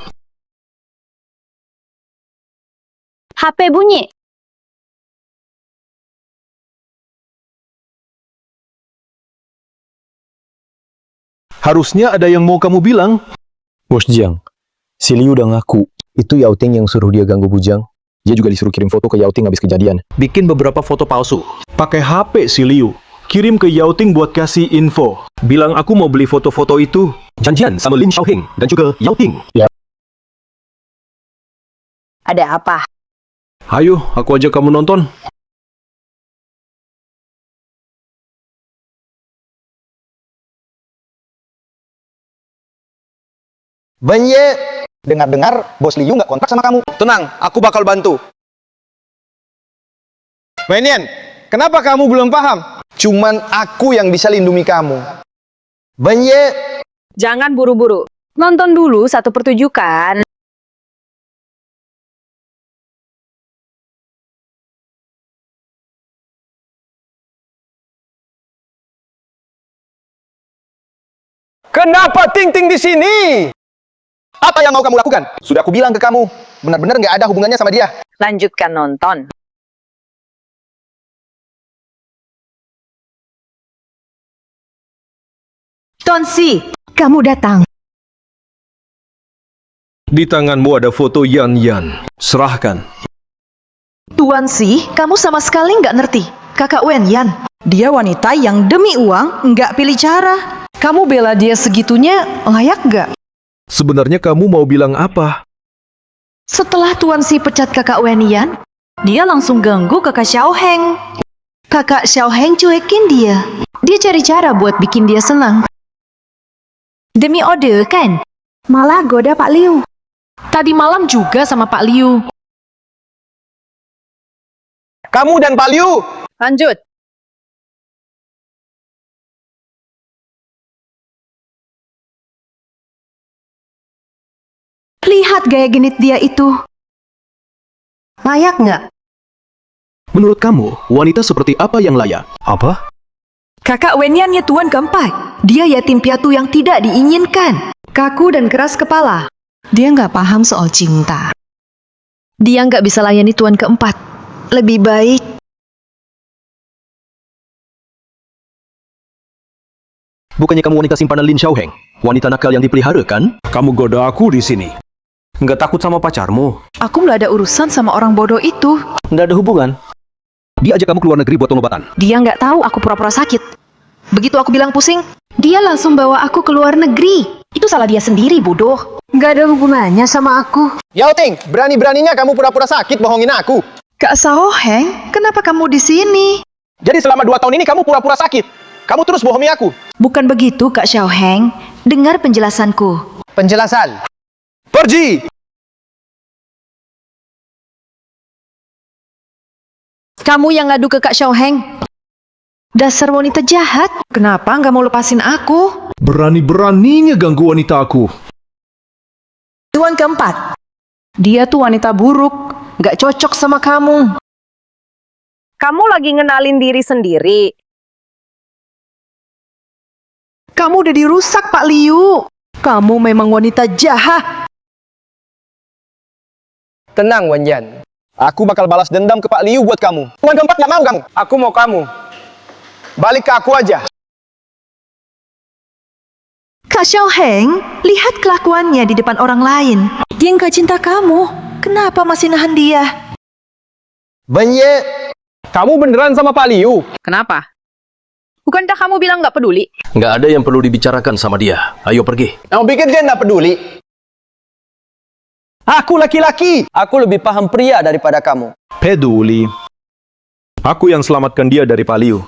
HP bunyi. Harusnya ada yang mau kamu bilang. Bos Jiang, si Liu udah ngaku. Itu Yao Ting yang suruh dia ganggu Bujang. Dia juga disuruh kirim foto ke Yao Ting habis kejadian. Bikin beberapa foto palsu. Pakai HP si Liu. Kirim ke Yao Ting buat kasih info. Bilang aku mau beli foto-foto itu. Janjian sama Lin Xiaoheng dan juga Yao Ting. Ya. Ada apa? Ayo, aku ajak kamu nonton. Benye, dengar-dengar bos Liu nggak kontrak sama kamu. Tenang, aku bakal bantu. Wenyan, kenapa kamu belum paham? Cuman aku yang bisa lindungi kamu. Benye, Jangan buru-buru. Nonton dulu satu pertunjukan. Kenapa Ting-Ting di sini? apa yang mau kamu lakukan? Sudah aku bilang ke kamu, benar-benar nggak ada hubungannya sama dia. Lanjutkan nonton. Tonsi, kamu datang. Di tanganmu ada foto Yan-Yan. Serahkan. Tuan Si, kamu sama sekali nggak ngerti. Kakak Wen Yan. Dia wanita yang demi uang nggak pilih cara. Kamu bela dia segitunya, layak nggak? Sebenarnya kamu mau bilang apa? Setelah Tuan Si pecat kakak Wen Yan, dia langsung ganggu kakak Xiao Heng. Kakak Xiao Heng cuekin dia. Dia cari cara buat bikin dia senang. Demi order kan? Malah goda Pak Liu. Tadi malam juga sama Pak Liu. Kamu dan Pak Liu. Lanjut. Lihat gaya genit dia itu. Layak nggak? Menurut kamu, wanita seperti apa yang layak? Apa? Kakak Wenyannya tuan keempat. Dia yatim piatu yang tidak diinginkan. Kaku dan keras kepala. Dia nggak paham soal cinta. Dia nggak bisa layani tuan keempat. Lebih baik. Bukannya kamu wanita simpanan Lin Xiaoheng? Wanita nakal yang dipelihara, kan? Kamu goda aku di sini. Nggak takut sama pacarmu? Aku nggak ada urusan sama orang bodoh itu. Nggak ada hubungan. Dia ajak kamu keluar negeri buat pengobatan. Dia nggak tahu aku pura-pura sakit. Begitu aku bilang pusing, dia langsung bawa aku ke luar negeri. Itu salah dia sendiri, bodoh. Nggak ada hubungannya sama aku. Yao Ting, berani-beraninya kamu pura-pura sakit bohongin aku. Kak Xiao Heng, kenapa kamu di sini? Jadi selama 2 tahun ini kamu pura-pura sakit. Kamu terus bohongi aku. Bukan begitu, Kak Xiao Heng. Dengar penjelasanku. Penjelasan. Pergi! Kamu yang ngadu ke Kak Xiao Heng. Dasar wanita jahat. Kenapa nggak mau lepasin aku? Berani-beraninya ganggu wanita aku. Tuan keempat. Dia tuh wanita buruk. Nggak cocok sama kamu. Kamu lagi ngenalin diri sendiri. Kamu udah dirusak, Pak Liu. Kamu memang wanita jahat. Tenang, Wenyan. Aku bakal balas dendam ke Pak Liu buat kamu. Tuan keempat nggak mau kamu. Aku mau kamu. Balik ke aku aja. Kak Xiao Heng, lihat kelakuannya di depan orang lain. Dia nggak cinta kamu. Kenapa masih nahan dia? Benye, Kamu beneran sama Pak Liu? Kenapa? Bukankah kamu bilang nggak peduli? Nggak ada yang perlu dibicarakan sama dia. Ayo pergi. Kamu pikir dia nggak peduli? Aku laki-laki. Aku lebih paham pria daripada kamu. Peduli. Aku yang selamatkan dia dari Pak Liu.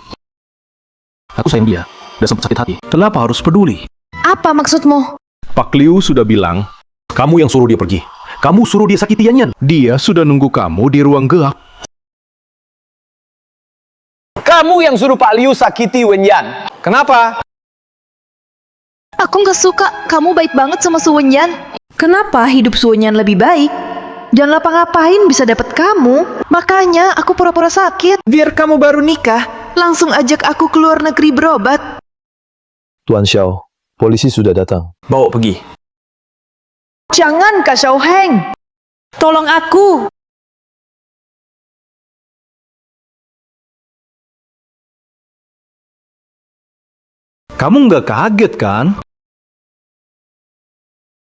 Aku sayang dia. Udah sempat sakit hati. Kenapa harus peduli? Apa maksudmu? Pak Liu sudah bilang, kamu yang suruh dia pergi. Kamu suruh dia sakiti Yan Yan. Dia sudah nunggu kamu di ruang gelap. Kamu yang suruh Pak Liu sakiti Wen Yan. Kenapa? Aku nggak suka. Kamu baik banget sama Suwenyan. Kenapa hidup Suwenyan lebih baik? Jangan ngapa-ngapain bisa dapat kamu. Makanya aku pura-pura sakit. Biar kamu baru nikah, langsung ajak aku ke luar negeri berobat. Tuan Xiao, polisi sudah datang. Bawa pergi. Jangan, Kak Xiaoheng. Tolong aku. Kamu nggak kaget kan?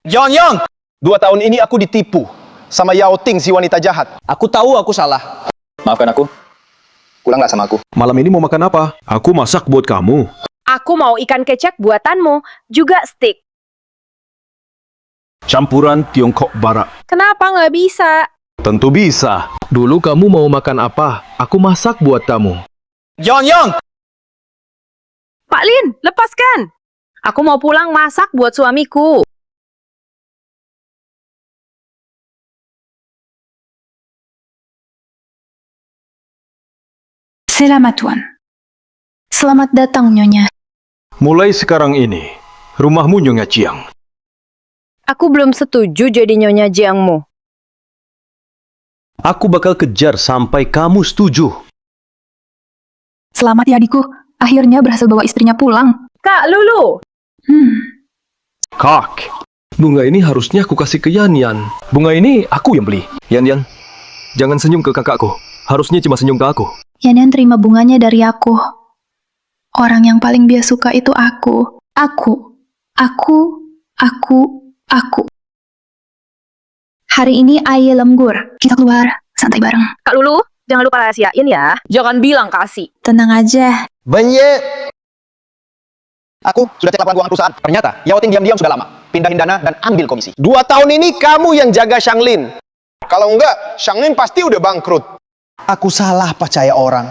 Yong, 2 tahun ini aku ditipu sama Yao Ting, si wanita jahat. Aku tahu aku salah. Maafkan aku. Pulang nggak sama aku? Malam ini mau makan apa? Aku masak buat kamu. Aku mau ikan kecap buatanmu, juga steak. Campuran Tiongkok Barat. Kenapa nggak bisa? Tentu bisa. Dulu kamu mau makan apa? Aku masak buat kamu. Yong! Pak Lin, lepaskan! Aku mau pulang masak buat suamiku. Selamat Tuan. Selamat datang Nyonya. Mulai sekarang ini, rumahmu Nyonya Jiang. Aku belum setuju jadi Nyonya Jiangmu. Aku bakal kejar sampai kamu setuju. Selamat ya adikku. Akhirnya berhasil bawa istrinya pulang. Kak Lulu! Kak, bunga ini harusnya aku kasih ke Yan Yan. Bunga ini aku yang beli. Yan Yan, jangan senyum ke kakakku. Harusnya cuma senyum ke aku. Yan terima bunganya dari aku. Orang yang paling dia suka itu aku. Aku. Hari ini Aye lembur. Kita keluar, santai bareng. Kak Lulu, jangan lupa rahasiain ya. Jangan bilang kasih. Tenang aja. Benye! Aku sudah cek laporan keuangan perusahaan. Ternyata Yao Ting diam-diam sudah lama pindahin dana dan ambil komisi. 2 tahun ini kamu yang jaga Shanglin. Kalau enggak, Shanglin pasti udah bangkrut. Aku salah percaya orang.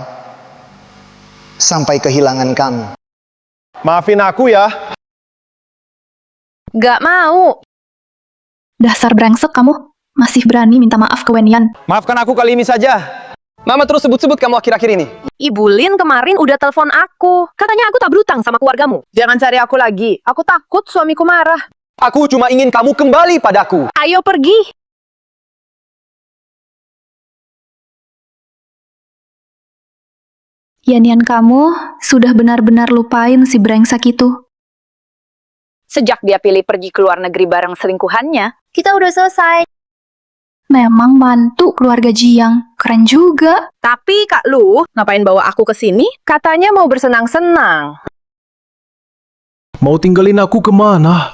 Sampai kehilangan kamu. Maafin aku ya. Gak mau. Dasar brengsek kamu. Masih berani minta maaf ke Wen Yan. Maafkan aku kali ini saja. Mama terus sebut-sebut kamu akhir-akhir ini. Ibu Lin kemarin udah telepon aku. Katanya aku tak berutang sama keluargamu. Jangan cari aku lagi. Aku takut suamiku marah. Aku cuma ingin kamu kembali padaku. Ayo pergi. Yan kamu sudah benar-benar lupain si brengsek itu. Sejak dia pilih pergi ke luar negeri bareng selingkuhannya, kita udah selesai. Memang mantu keluarga Jiang. Keren juga. Tapi Kak Lu, ngapain bawa aku ke sini? Katanya mau bersenang-senang. Mau tinggalin aku kemana?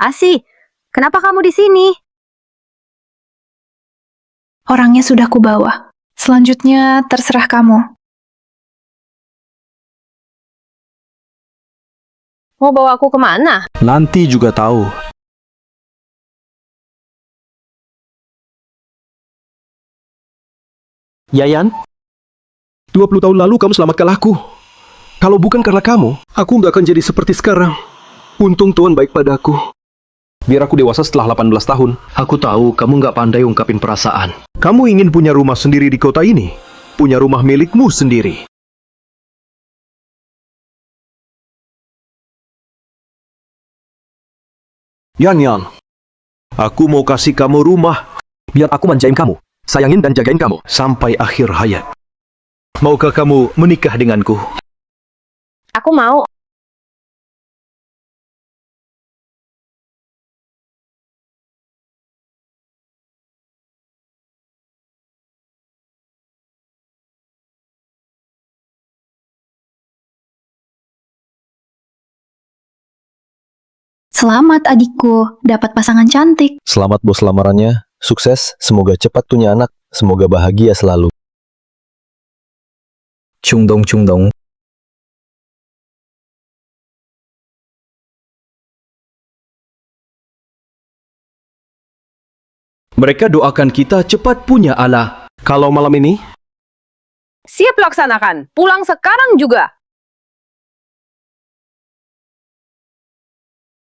Asi, kenapa kamu di sini? Orangnya sudah kubawa. Selanjutnya terserah kamu. Mau bawa aku kemana? Nanti juga tahu. Yayan, 20 tahun lalu kamu selamatkan aku. Kalau bukan karena kamu, aku nggak akan jadi seperti sekarang. Untung Tuhan baik padaku. Biar aku dewasa setelah 18 tahun. Aku tahu kamu nggak pandai ungkapin perasaan. Kamu ingin punya rumah sendiri di kota ini? Punya rumah milikmu sendiri. Yan Yan, aku mau kasih kamu rumah. Biar aku manjain kamu, sayangin dan jagain kamu sampai akhir hayat. Maukah kamu menikah denganku? Aku mau. Selamat adikku, dapat pasangan cantik. Selamat bos lamarannya. Sukses, semoga cepat punya anak. Semoga bahagia selalu. Cungdong. Mereka doakan kita cepat punya Allah. Kalau malam ini, Siap laksanakan. Pulang sekarang juga.